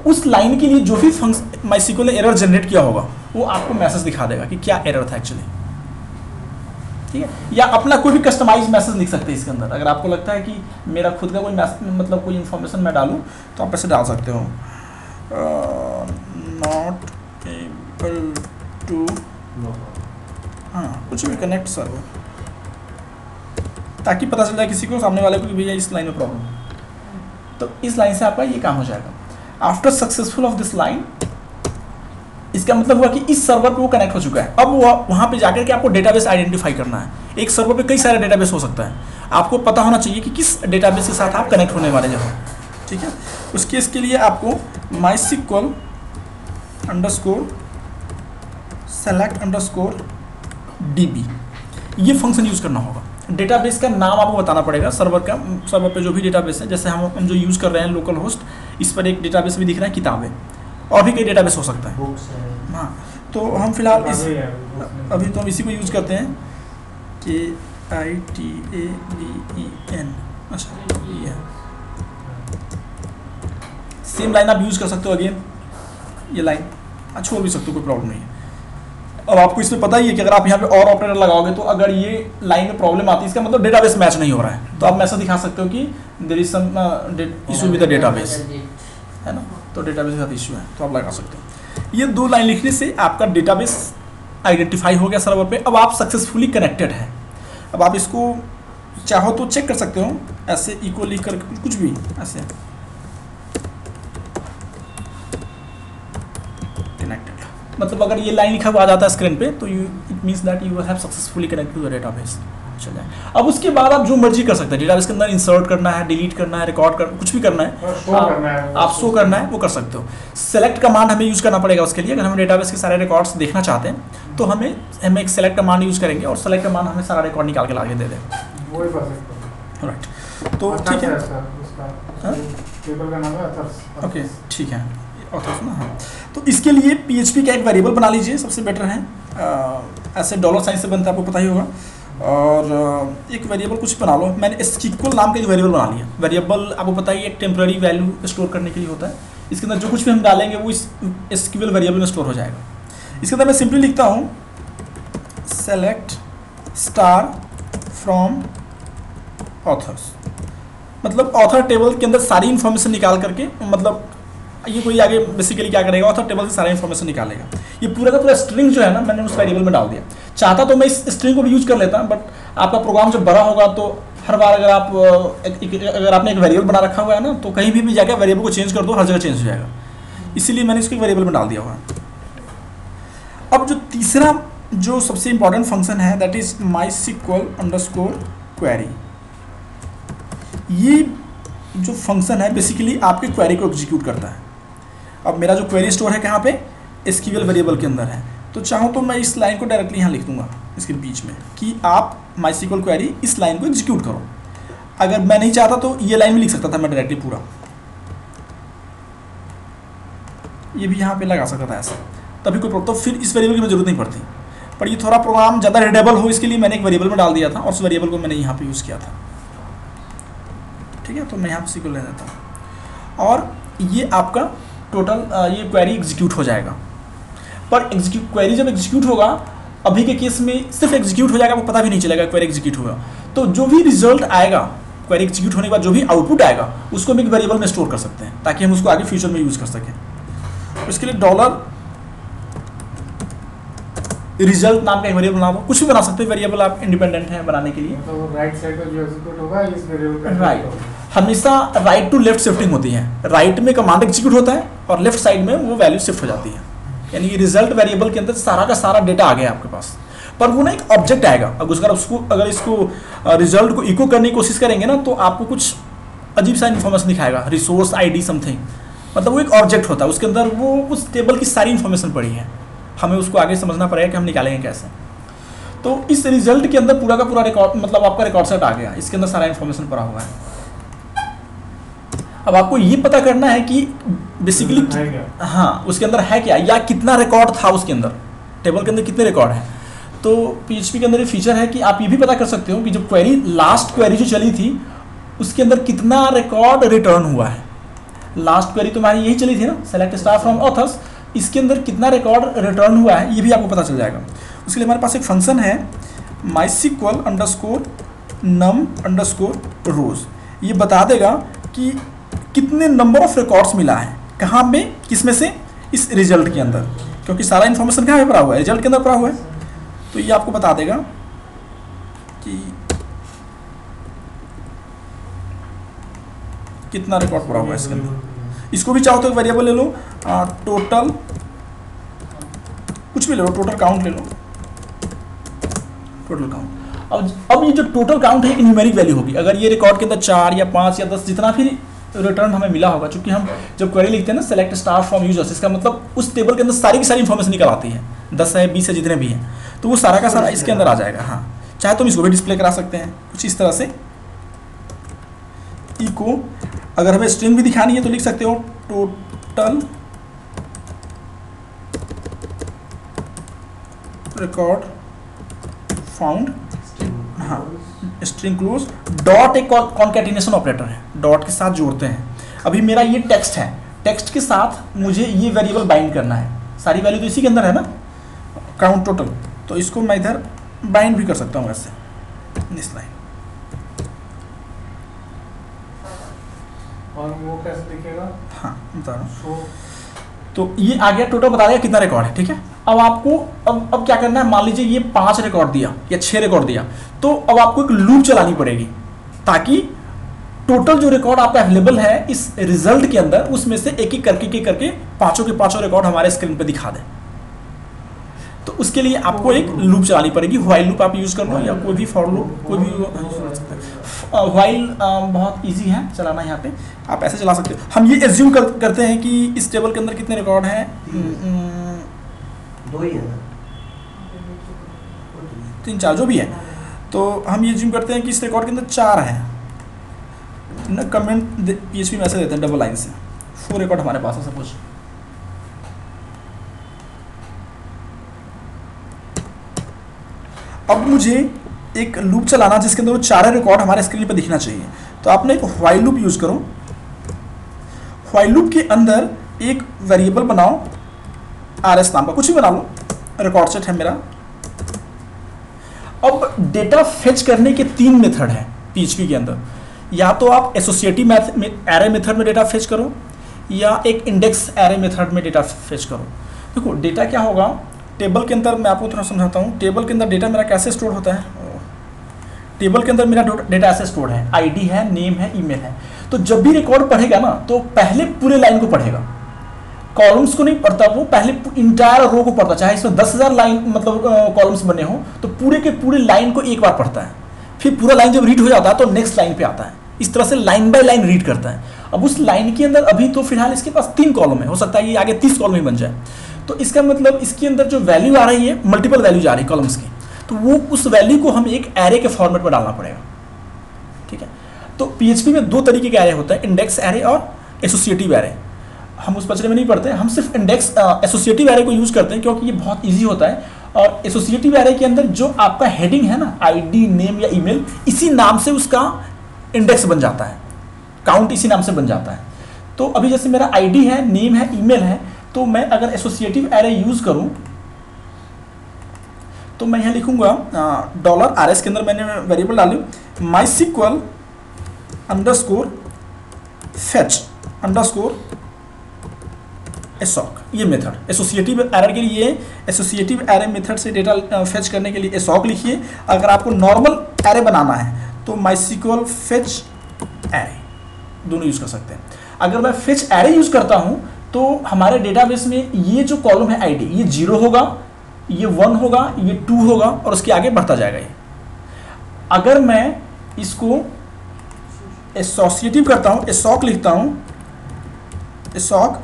उस लाइन के लिए जो भी MySQL ने एरर जनरेट किया होगा वो आपको मैसेज दिखा देगा कि क्या एरर था एक्चुअली, ठीक है। या अपना कोई भी कस्टमाइज मैसेज लिख सकते हैं इसके अंदर। अगर आपको लगता है कि मेरा खुद का कोई मतलब कोई इन्फॉर्मेशन मैं डालूँ तो आप ऐसे डाल सकते हो, नॉट एबल टू, हाँ कुछ भी कनेक्ट सर्वर, ताकि पता चल जाए किसी को, सामने वाले को कि भैया इस लाइन में प्रॉब्लम है। तो इस लाइन से आपका ये काम हो जाएगा। After successful of this line, इसका मतलब हुआ कि इस सर्वर पे वो कनेक्ट हो चुका है। अब वो वहाँ पे जाकर के आपको डेटाबेस आइडेंटिफाई करना है। एक सर्वर पे कई सारे डेटाबेस हो सकता है, आपको पता होना चाहिए कि किस डेटाबेस के साथ आप कनेक्ट होने वाले हो। ठीक है। उस केस के लिए आपको MySQL underscore select underscore DB ये फंक्शन यूज़ करना होगा। डेटाबेस का नाम आपको बताना पड़ेगा, सर्वर पे जो भी डेटाबेस है, जैसे हम जो यूज़ कर रहे हैं लोकल होस्ट, इस पर एक डेटाबेस भी दिख रहा है किताबें, और भी कई डेटाबेस हो सकता है। बुक्स है। हाँ, तो हम फिलहाल अभी तो हम इसी को यूज़ करते हैं KITABEN। अच्छा ये है, सेम लाइन आप यूज़ कर सकते हो अगेन, ये लाइन छोड़ भी सकते हो, कोई प्रॉब्लम नहीं है। अब आपको इसमें पता ही है कि अगर आप यहाँ पे और ऑपरेटर लगाओगे तो अगर ये लाइन में प्रॉब्लम आती है, इसका मतलब डेटाबेस मैच नहीं हो रहा है, तो आप मैसेज दिखा सकते हो कि there is some issue with the database, है ना, तो डेटाबेस के साथ इशू है, तो आप लगा सकते हो। ये 2 लाइन लिखने से आपका डेटाबेस आइडेंटिफाई हो गया सर्वर पे। अब आप सक्सेसफुली कनेक्टेड है। अब आप इसको चाहो तो चेक कर सकते हो, ऐसे इको लिख कर कुछ भी ऐसे कनेक्टेड, मतलब अगर ये लाइन लिखा हुआ आ जाता है स्क्रीन पे तो it means that you have successfully connected to the database. चलिए, अब उसके बाद आप जो मर्जी कर सकते हैं, डेटाबेस के अंदर इंसर्ट करना है, डिलीट करना है, रिकॉर्ड करना, कुछ भी करना है, आप शो करना है वो कर सकते हो। सेलेक्ट कमांड हमें यूज़ करना पड़ेगा उसके लिए। अगर हम डेटाबेस के सारे रिकॉर्ड्स देखना चाहते हैं तो हम एक सेलेक्ट कमांड यूज़ करेंगे और सेलेक्ट कमांड हमें सारा रिकॉर्ड निकाल के ला के दे दे। राइट, तो ठीक है, ओके ठीक है, ऑथर्स ना। हाँ, तो इसके लिए PHP का एक वेरिएबल बना लीजिए, सबसे बेटर है। ऐसे $साइन से बनता है, आपको पता ही होगा। और एक वेरिएबल कुछ बना लो। मैंने SQL नाम का एक वेरिएबल बना लिया। वेरिएबल आपको पता ही एक टेम्पररी वैल्यू स्टोर करने के लिए होता है। इसके अंदर जो कुछ भी हम डालेंगे वो इस SQL वेरिएबल में स्टोर हो जाएगा। इसके अंदर मैं सिंपली लिखता हूँ सेलेक्ट स्टार फ्रॉम ऑथर्स, मतलब ऑथर टेबल के अंदर सारी इन्फॉर्मेशन निकाल करके, मतलब ये कोई आगे बेसिकली क्या करेगा, ऑथर टेबल से सारा इन्फॉर्मेशन निकालेगा। ये पूरा का पूरा स्ट्रिंग जो है ना, मैंने उस वेरिएबल में डाल दिया। चाहता तो मैं इस स्ट्रिंग को भी यूज़ कर लेता, बट आपका प्रोग्राम जब बड़ा होगा तो हर बार अगर आप अगर आपने एक वेरिएबल बना रखा हुआ है ना, तो कहीं भी जाकर वेरिएबल को चेंज कर दो, हर जगह चेंज हो जाएगा। इसीलिए मैंने इसको एक वेरिएबल में डाल दिया हुआ है। अब जो तीसरा जो सबसे इंपॉर्टेंट फंक्शन है that is MySQL underscore query. ये जो फंक्शन है बेसिकली आपके क्वेरी को एग्जीक्यूट करता है। अब मेरा जो क्वेरी स्टोर है कहाँ पे, SQL वेरिएबल के अंदर है, तो चाहूँ तो मैं इस लाइन को डायरेक्टली यहाँ लिख दूंगा इसके बीच में कि आप MySQL क्वेरी इस लाइन को एग्जीक्यूट करो। अगर मैं नहीं चाहता तो ये लाइन भी लिख सकता था मैं डायरेक्टली पूरा, ये भी यहाँ पे लगा सकता था ऐसा, तभी कोई प्रॉब्लम, तो फिर इस वेरिएबल की जरूरत नहीं पड़ती। पर ये थोड़ा प्रोग्राम ज़्यादा रीडेबल हो इसके लिए मैंने एक वेरिएबल में डाल दिया था और उस वेरिएबल को मैंने यहाँ पे यूज़ किया था। ठीक है, तो मैं यहाँ पे SQL ले देता हूँ और ये आपका टोटल ये क्वेरी एग्जीक्यूट हो जाएगा। पर क्वेरी जब एग्जीक्यूट होगा, अभी के केस में सिर्फ एग्जीक्यूट हो जाएगा, आपको पता भी नहीं चलेगा क्वेरी एग्जीक्यूट होगा। तो जो भी रिजल्ट आएगा क्वेरी एग्जीक्यूट होने के बाद, जो भी आउटपुट आएगा उसको हम एक वेरिएबल में स्टोर कर सकते हैं ताकि हम उसको आगे फ्यूचर में यूज़ कर सकें। उसके लिए $रिजल्ट नाम का एक वेरिएबल बना दो, कुछ भी बना सकते हैं वेरिएबल, आप इंडिपेंडेंट हैं बनाने के लिए। तो राइट साइड पर जो एग्जीक्यूट होगा इस वेरिएबल का राइट, हमेशा राइट टू लेफ्ट शिफ्टिंग होती है। राइट में कमांड एग्जीक्यूट होता है और लेफ्ट साइड में वो वैल्यू शिफ्ट हो जाती है। यानी रिजल्ट वेरिएबल के अंदर सारा का सारा डेटा आ गया आपके पास, पर वो ना एक ऑब्जेक्ट आएगा। अगर इसको रिजल्ट को इको करने की कोशिश करेंगे ना, तो आपको कुछ अजीब सा इन्फॉर्मेशन दिखाएगा, रिसोर्स ID समथिंग, मतलब वो एक ऑब्जेक्ट होता है, उसके अंदर वो उस टेबल की सारी इन्फॉर्मेशन पड़ी है। हमें उसको आगे समझना पड़ेगा कि हम निकालेंगे कैसे। तो इस रिजल्ट के अंदर पूरा का पूरा रिकॉर्ड, मतलब आपका रिकॉर्ड सेट आ गया, इसके अंदर सारा इन्फॉर्मेशन पड़ा हुआ है। अब आपको ये पता करना है कि बेसिकली हाँ उसके अंदर है क्या, या कितना रिकॉर्ड था उसके अंदर, टेबल के अंदर कितने रिकॉर्ड हैं। तो PHP के अंदर ये फीचर है कि आप ये भी पता कर सकते हो कि जो क्वेरी लास्ट क्वेरी जो चली थी उसके अंदर कितना रिकॉर्ड रिटर्न हुआ है। लास्ट क्वेरी तो हमारी यही चली थी ना, सेलेक्ट स्टार फ्रॉम ऑथर्स, इसके अंदर कितना रिकॉर्ड रिटर्न हुआ है ये भी आपको पता चल जाएगा। उसके लिए हमारे पास एक फंक्शन है MySQL अंडरस्कोर num अंडरस्कोर रोज। ये बता देगा कि कितने नंबर ऑफ रिकॉर्ड्स मिला है, कहाँ में, किस में से, इस रिजल्ट के अंदर, क्योंकि सारा इन्फॉर्मेशन कहाँ पे पड़ा हुआ है, रिजल्ट के अंदर पड़ा हुआ है। तो ये आपको बता देगा कि कितना रिकॉर्ड पड़ा हुआ है इसके अंदर। इसको भी चाहो तो एक वेरिएबल ले लो, टोटल कुछ भी ले लो, टोटल काउंट ले लो, टोटल काउंट। अब ये जो टोटल काउंट है एक न्यूमेरिक वैल्यू होगी। अगर ये रिकॉर्ड के अंदर 4 या 5 या 10 जितना भी रिटर्न हमें मिला होगा, क्योंकि हम जब क्वेरी लिखते हैं ना सेलेक्ट स्टार फ्रॉम यूजर्स, इसका मतलब उस टेबल के अंदर सारी की सारी इन्फॉर्मेशन निकल आती है, 10 है 20 है जितने भी हैं, तो वो सारा का सारा इसके अंदर आ जाएगा। हाँ, चाहे तुम इसको भी डिस्प्ले करा सकते हैं कुछ इस तरह से। इको अगर हमें स्ट्रिंग भी दिखानी है तो लिख सकते हो टोटल रिकॉर्ड फाउंड, हाँ स्ट्रिंग क्लोज डॉट, एक कॉन्कैटिनेशन ऑपरेटर है, डॉट के साथ जोड़ते हैं। अभी मेरा ये टेक्स्ट है, टेक्स्ट के साथ मुझे ये वेरिएबल बाइंड करना है, सारी वैल्यू तो इसी के अंदर है ना, काउंट टोटल, तो इसको मैं इधर बाइंड भी कर सकता हूँ ऐसे इस लाइन। और वो कैसे दिखेगा? हाँ बता रहा हूँ। शो तो ये आ गया, टोटल बता देगा कितना रिकॉर्ड है, ठीक है। अब आपको अब क्या करना है, मान लीजिए ये 5 रिकॉर्ड दिया या 6 रिकॉर्ड दिया, तो अब आपको एक लूप चलानी पड़ेगी ताकि टोटल जो रिकॉर्ड आपका अवेलेबल है इस रिजल्ट के अंदर, उसमें से एक एक करके पांचों के पांचों रिकॉर्ड हमारे स्क्रीन पे दिखा दें। तो उसके लिए आपको एक लूप चलानी पड़ेगी, व्हाइल लूप आप यूज कर लो या कोई भी फॉर लूप, कोई भी व्हाइल बहुत इजी है चलाना, यहाँ पे आप ऐसे चला सकते हो। हम ये एज्यूम करते हैं कि इस टेबल के अंदर कितने रिकॉर्ड हैं, 2 ही है ना, 3-4 जो भी है, तो हम ये एज्यूम करते हैं कि इस रिकॉर्ड के अंदर 4 है ना। कमेंट PHP में ऐसे देते हैं डबल लाइन से, 4 रिकॉर्ड हमारे पास है सपोज। अब मुझे एक लूप चलाना जिसके अंदर वो 4 रिकॉर्ड हमारे स्क्रीन पर दिखना चाहिए, तो आपने एक व्हाइल लूप यूज करो। व्हाइल लूप के अंदर एक वेरिएबल बनाओ RS नाम का, कुछ भी बना लो, रिकॉर्ड सेट है मेरा। अब डेटा फेच करने के 3 मेथड है PHP के अंदर, या तो आप एसोसिएटिव एरे मेथड में डेटा फेच करो या एक इंडेक्स एरे मेथड में डेटा फेच करो। देखो डेटा क्या होगा, टेबल के अंदर मैं आपको थोड़ा समझाता हूँ। टेबल के अंदर डेटा मेरा कैसे स्टोर होता है, टेबल के अंदर मेरा डेटा ऐसे स्टोर है, आईडी है, नेम है, ईमेल है। तो जब भी रिकॉर्ड पढ़ेगा ना तो पहले पूरे लाइन को पढ़ेगा, कॉलम्स को नहीं पढ़ता, वो पहले इंटायर रो को पढ़ता। चाहे इसमें 10,000 लाइन मतलब कॉलम्स बने हो तो पूरे के पूरे लाइन को एक बार पढ़ता है, फिर पूरा लाइन जब रीड हो जाता है तो नेक्स्ट लाइन पे आता है। इस तरह से लाइन बाय लाइन रीड करता है। अब उस लाइन के अंदर अभी तो फिलहाल इसके पास 3 कॉलम है, हो सकता है ये आगे 30 कॉलम ही बन जाए। तो इसका मतलब इसके अंदर जो वैल्यू आ रही है, मल्टीपल वैल्यू जा रही है कॉलम्स की, तो वो उस वैल्यू को हम एक एरे के फॉर्मेट में डालना पड़ेगा, ठीक है। तो PHP में 2 तरीके के एरे होते हैं, इंडेक्स एरे और एसोसिएटिव एरे। हम उस बचने में नहीं पढ़ते, हम सिर्फ इंडेक्स एसोसिएटिव एरे को यूज करते हैं क्योंकि ये बहुत ईजी होता है। और एसोसिएटिव एरे के अंदर जो आपका हेडिंग है ना, आईडी, नेम या ईमेल, इसी नाम से उसका इंडेक्स बन जाता है, काउंट इसी नाम से बन जाता है। तो अभी जैसे मेरा आईडी है, नेम है, ईमेल है, तो मैं अगर एसोसिएटिव एरे यूज करूं तो मैं यहाँ लिखूंगा $RS के अंदर मैंने वेरिएबल डाली MySQL _ fetch _ assoc, ये मेथड एसोसिएटिव एरे के लिए। एसोसिएटिव एरे मेथड से डेटा फेच करने के लिए assoc लिखिए। अगर आपको नॉर्मल एरे बनाना है तो MySQL fetch एरे, दोनों यूज कर सकते हैं। अगर मैं फेच एरे यूज करता हूं तो हमारे डेटाबेस में ये जो कॉलम है आईडी, ये 0 होगा, ये 1 होगा, ये 2 होगा और उसके आगे बढ़ता जाएगा ये। अगर मैं इसको एसोसिएटिव करता हूं, assoc लिखता हूं, assoc,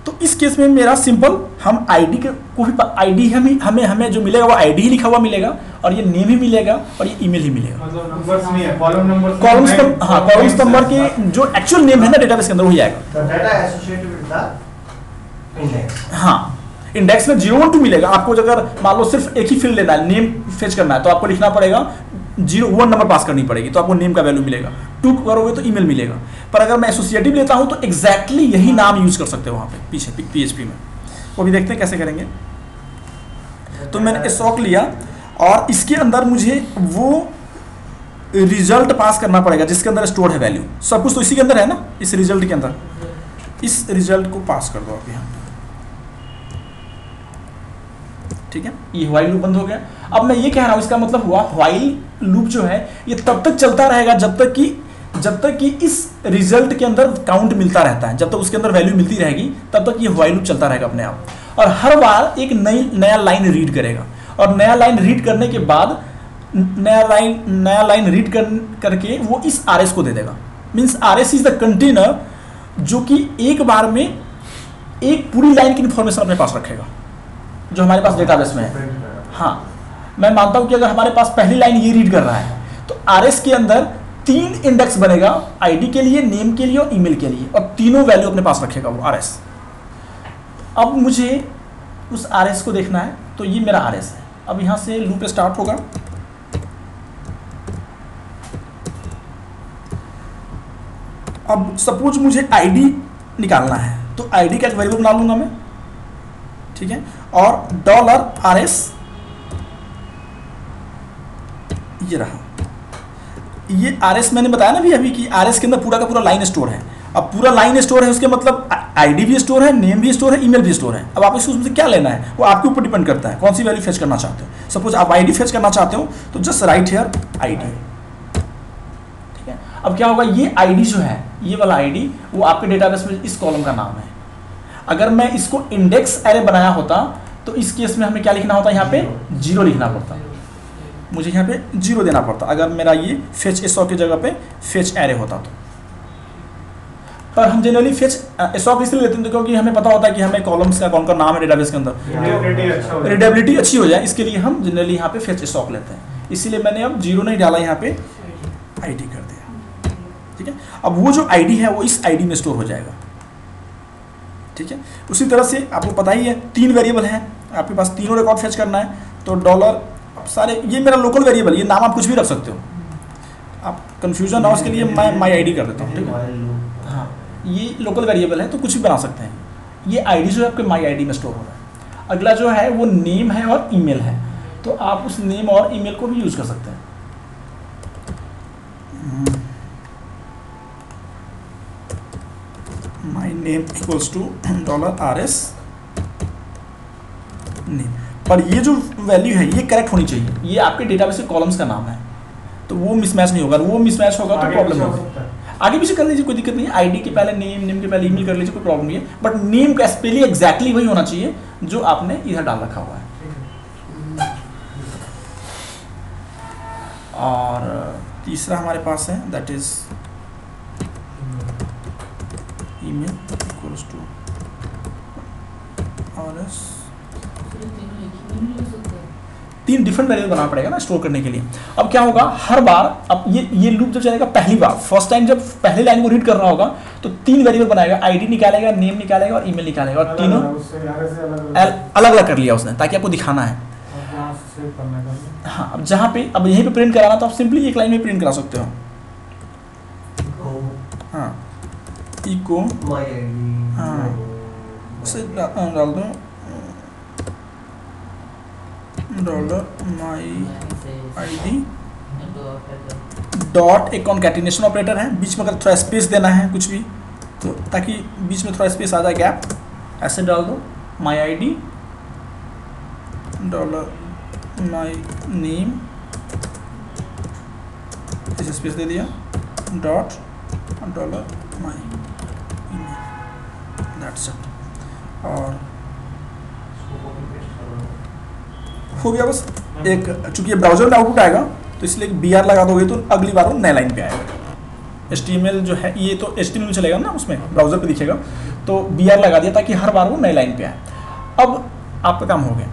तो इस केस में मेरा सिंपल हम आईडी को भी आईडी हमें जो मिलेगा वो आईडी ही लिखा हुआ मिलेगा और ये नेम ही मिलेगा और ये ईमेल ही मिलेगा। मतलब नंबर्स नहीं है, कॉलम नंबर्स, कॉलम्स नंबर के जो एक्चुअल नेम है ना डेटाबेस के अंदर वही आएगा। तो data associated with the index. हाँ, इंडेक्स में 0 1 2 मिलेगा। आपको अगर मान लो सिर्फ एक ही फील्ड लेना है, नेम फेच करना है, तो आपको लिखना पड़ेगा 0 1 नंबर पास करनी पड़ेगी, तो आपको नेम का वैल्यू मिलेगा। 2 करोगे तो ईमेल मिलेगा। पर अगर मैं एसोसिएटिव लेता हूं तो एग्जैक्टली यही नाम यूज कर सकते हो वहां पे पीछे PHP में। वो भी देखते हैं कैसे करेंगे। तो मैंने assoc लिया और इसके अंदर मुझे वो रिजल्ट पास करना पड़ेगा जिसके अंदर स्टोर है वैल्यू। सब कुछ तो इसी के अंदर है ना, इस रिजल्ट के अंदर। इस रिजल्ट को पास कर दो आप यहाँ, ठीक है। ये व्हाइल लूप बंद हो गया। अब मैं ये कह रहा हूं, इसका मतलब हुआ व्हाइल लूप जो है ये तब तक चलता रहेगा जब तक कि इस रिजल्ट के अंदर काउंट मिलता रहता है, जब तक उसके अंदर वैल्यू मिलती रहेगी तब तक ये व्हाइल लूप चलता रहेगा अपने आप। और हर बार एक नया लाइन रीड करेगा और नया लाइन रीड करने के बाद नया लाइन रीड करके वो इस RS को दे देगा। Means RS is the container जो कि एक बार में एक पूरी लाइन की इन्फॉर्मेशन अपने पास रखेगा जो हमारे पास डेटाबेस में है। हाँ, मैं मानता हूं कि अगर हमारे पास पहली लाइन ये रीड कर रहा है तो आरएस के अंदर 3 इंडेक्स बनेगा, आईडी के लिए, नेम के लिए और ईमेल के लिए, और तीनों वैल्यू अपने पास रखेगा वो आरएस। अब मुझे उस आरएस को देखना है, तो ये मेरा आरएस है। अब यहां से लूप स्टार्ट होगा। अब सपोज मुझे आईडी निकालना है, तो आईडी का एक वेरिएबल बना लूंगा मैं, ठीक है, और $RS ये रहा। ये आरएस मैंने बताया ना भी अभी कि आरएस के अंदर पूरा का पूरा लाइन स्टोर है। अब पूरा लाइन स्टोर है, उसके मतलब आईडी भी स्टोर है, नेम भी स्टोर है, ईमेल भी स्टोर है। अब आप इसको उसमें क्या लेना है वो आपके ऊपर डिपेंड करता है, कौन सी वैल्यू फेच करना चाहते हो। सपोज आप आईडी फेच करना चाहते हो तो जस्ट राइट हियर आईडी, ठीक है। अब क्या होगा, ये आईडी जो है, ये वाला आईडी वो आपके डेटाबेस में इस कॉलम का नाम है। अगर मैं इसको इंडेक्स एरे बनाया होता तो इस केस में हमें क्या लिखना होता, यहाँ पे 0 लिखना पड़ता, मुझे यहाँ पे 0 देना पड़ता अगर मेरा ये फेच एसॉक की जगह पे फेच एरे होता तो। पर हम जनरली फेच एसॉक इसलिए लेते हैं क्योंकि हमें पता होता है कि हमें कॉलम्स का कौन का नाम है डेटाबेस के अंदर, रीडेबिलिटी अच्छी हो जाए, इसके लिए हम जनरली यहाँ पे फेच एसॉक लेते हैं। इसीलिए मैंने अब 0 नहीं डाला, यहाँ पे आईडी कर दिया, ठीक है। अब वो जो आईडी है वो इस आईडी में स्टोर हो जाएगा, ठीक है। उसी तरह से आपको पता ही है 3 वेरिएबल हैं, आपके पास तीनों रिकॉर्ड फेच करना है, तो डॉलर सारे, ये मेरा लोकल वेरिएबल, ये नाम आप कुछ भी रख सकते हो, आप कंफ्यूजन ना हो उसके लिए मैं माई आईडी कर देता हूँ, ठीक है। हाँ, ये लोकल वेरिएबल है तो कुछ भी बना सकते हैं। ये आईडी जो है आपके माई आईडी में स्टोर हो रहा है। अगला जो है वो नेम है और ईमेल है, तो आप उस नेम और ईमेल को भी यूज कर सकते हैं। My name equals to $RS name, पर ये जो वैल्यू है ये करेक्ट होनी चाहिए, ये आपके डेटाबेस के कॉलम्स का नाम है, तो वो मिसमैच नहीं होगा। वो मिसमैच होगा तो प्रॉब्लम होगी। आगे पीछे कर लीजिए, कोई दिक्कत नहीं है। आईडी के पहले नेम, नेम के पहले ईमेल कर लीजिए, कोई प्रॉब्लम नहीं है। बट नेम का स्पेलिंग एग्जैक्टली वही होना चाहिए जो आपने इधर डाल रखा हुआ है। और तीसरा हमारे पास है that is email equals to RS। 3 different variable बनाना पड़ेगा ना स्टोर करने के लिए। अब क्या होगा, हर बार अब ये लूप जब चलेगा, पहली बार फर्स्ट टाइम जब पहली लाइन को रीड कर रहा होगा तो 3 वेरिएबल बनाएगा, आईडी निकालेगा, नेम निकालेगा और ईमेल निकालेगा, और तीनों अलग अलग कर लिया उसने ताकि आपको दिखाना है। हाँ, अब जहाँ पे अब यहीं पे प्रिंट कराना तो आप सिंपली एक लाइन में प्रिंट करा सकते हो। हाँ, इको हाँ उसे डाल दो $MyID डॉट एक कॉन्कैटिनेशन ऑपरेटर है, बीच में अगर थोड़ा स्पेस देना है कुछ भी तो ताकि बीच में थोड़ा स्पेस आ जाए, गैप, ऐसे डाल दो MyID $myName, इसे स्पेस दे दिया, डॉट $myEmail, दैट्स इट। और हो गया बस। एक चूंकि ये ब्राउजर में आउटपुट आएगा तो इसलिए BR लगा दोगे तो अगली बार वो नए लाइन पे आएगा। HTML जो है ये तो HTML में चलेगा ना, उसमें ब्राउजर पे दिखेगा, तो BR लगा दिया ताकि हर बार वो नए लाइन पे आए। अब आपका काम हो गया।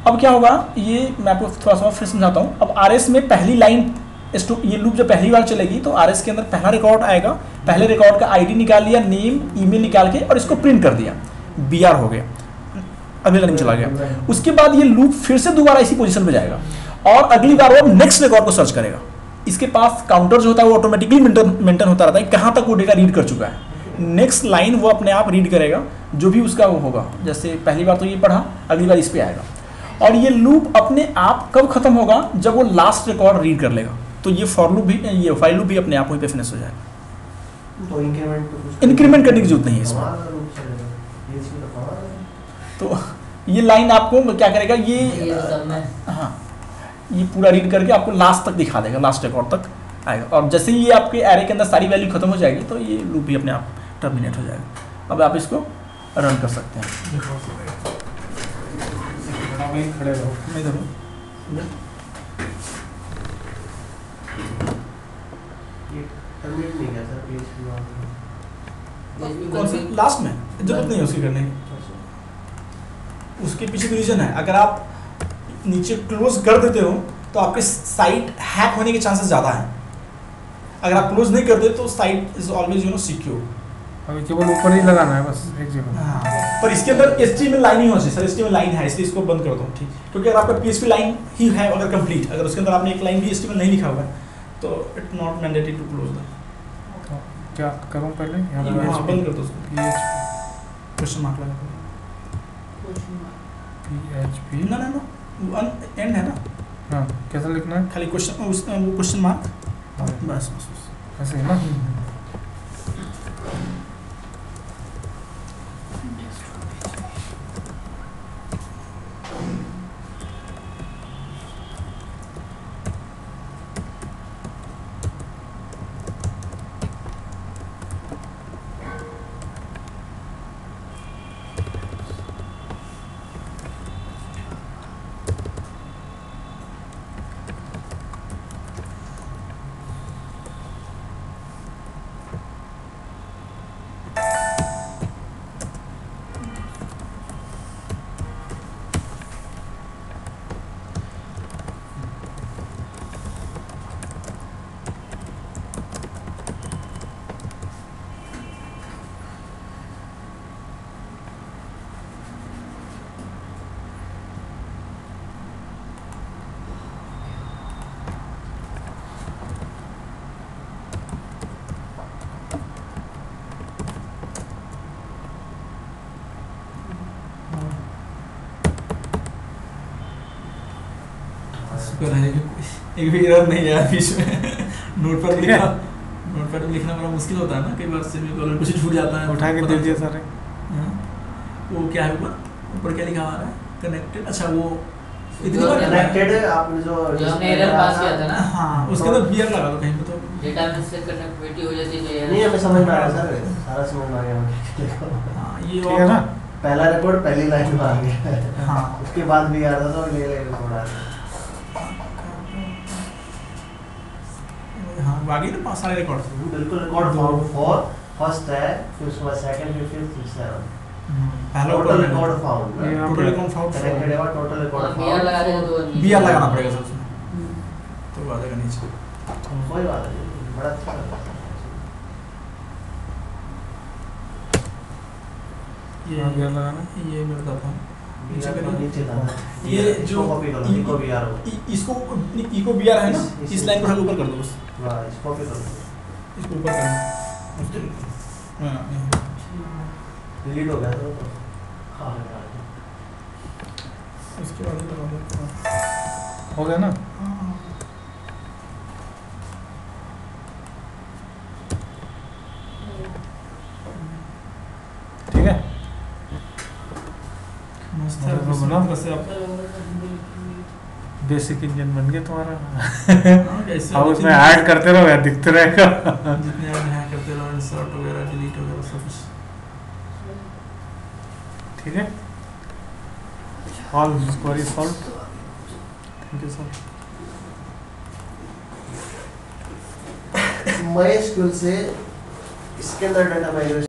अब क्या होगा, ये मैं आपको थोड़ा सा फिर समझाता हूँ। अब RS में पहली लाइन, ये लूप जब पहली बार चलेगी तो RS के अंदर पहला रिकॉर्ड आएगा, पहले रिकॉर्ड का ID निकाल लिया, नेम ईमेल निकाल के और इसको प्रिंट कर दिया, BR हो गया, अगली लाइन चला गया। उसके बाद ये लूप फिर से दोबारा इसी पोजीशन पे जाएगा और अगली बार वो नेक्स्ट रिकॉर्ड को सर्च करेगा। इसके पास काउंटर जो होता है वो ऑटोमेटिकली मेंटेन होता रहता है कहाँ तक वो डेटा रीड कर चुका है। नेक्स्ट लाइन वो अपने आप रीड करेगा जो भी उसका वो होगा। जैसे पहली बार तो ये पढ़ा, अगली बार इस पे आएगा, और ये लूप अपने आप कब खत्म होगा, जब वो लास्ट रिकॉर्ड रीड कर लेगा। तो ये फॉर लूप भी, ये फाइल लूप भी अपने आप वहीं पे फिनिश हो जाएगा। तो इंक्रीमेंट करने की जरूरत नहीं है इसमें। तो ये लाइन आपको क्या करेगा, ये हाँ ये पूरा रीड करके आपको लास्ट तक दिखा देगा, लास्ट रिकॉर्ड तक आएगा। और जैसे ही ये आपके एरे के अंदर सारी वैल्यू खत्म हो जाएगी तो ये लूप भी अपने आप टर्मिनेट हो जाएगा। अब आप इसको रन कर सकते हैं। खड़े रहो, मैं इधर हूँ। ये टर्मिनेट नहीं किया सर, पेज कौन सा लास्ट में जरूरत नहीं है उसकी करने की। उसके पीछे भी रीजन है, अगर आप नीचे क्लोज कर देते हो तो आपके साइट हैक होने के चांसेस ज़्यादा हैं। अगर आप क्लोज नहीं करते तो साइट इज ऑलवेज सिक्योर। अभी केवल ऊपर ही लगाना है बस एक जगह। हाँ, पर इसके अंदर HTML लाइन ही होना चाहिए सर। HTML लाइन है इसलिए इसको बंद कर दो, ठीक। क्योंकि अगर आपका PHP लाइन ही है अगर कंप्लीट, अगर उसके अंदर आपने एक लाइन भी HTML नहीं लिखा हुआ है तो it not mandatory to close that. तो क्या करूँ पहले यहाँ पे हाँ, बंद कर दो उसको, PHP क्वेश्चन मार्क लगा दो। PHP ना ना ना वन एंड है ना, हाँ कैसे लिखना है? खाली क्वेश्चन वो क्वेश्चन मार्क, हाँ, बस बस बस। ऐसे ही ना। शुक्र है एक भी एरर नहीं आया बीच में। नोटपैड में लिखना बड़ा मुश्किल होता है ना, कई बार सेमीकोलन कुछ छूट जाता है। उठा के दे दिया सारे। हाँ, वो क्या है ऊपर क्या लिखा हुआ है? कनेक्टेड। अच्छा वो इतनी जो बार कनेक्टेड आपने जो हमने एरर पास किया था ना, हाँ, उसके अंदर बियर लगा दो कहीं पे तो। डेटाबेस से कनेक्टिविटी हो जाती है। नहीं हमें समझ में आ गया सर, सारा समझ में आ गया। हाँ, ये ठीक है ना। पहला रिकॉर्ड पहली लाइन में आ गया। हाँ, उसके बाद भी आ रहा था तो ले रिकॉर्ड आ रहा हाँ, आगे ना पास सारे रिकॉर्ड। बिल्कुल रिकॉर्ड फाउंड फॉर फर्स्ट है, फिर उसके बाद सेकंड, फिर फिफ्थ, सेवन। पहला टोटल रिकॉर्ड फाउंड ये यहाँ टोटल पे अकाउंट फाउंड कनेक्टेड है टोटल रिकॉर्ड बियर लगा फाउंड। देगा तो बियर लगाना पड़ेगा सर उसमें, तो आ जाएगा नीचे। कोई बात नहीं, बड़ा अच्छा लगा। हाँ, बियर लगाना। ये मैं बताता हूँ। नीचे करो, नीचे था। ये जो कॉपी करो, इको भी आ रहा इसको इको बियर है ना, इस लाइन को ऊपर कर दो बस, है। इसको कॉपी करो, इसको ऊपर करना। हाँ, डिलीट हो गया तो हाँ हाँ। उसके बाद ये लगा दो। हो गया ना। हाँ, ठीक है। मस्त है। तो बना। वैसे आप बेसिक इंजन बन गया तुम्हारा। कैसे अब उसमें ऐड करते रहो यार, दिखते रहेगा। जितने ऐड हैं करते रहो, इंसर्ट वगैरह डिलीट वगैरह सब कुछ। ठीक है। All query solve. Thank you sir. MySQL से इसके अंदर डाटा माइग्रेशन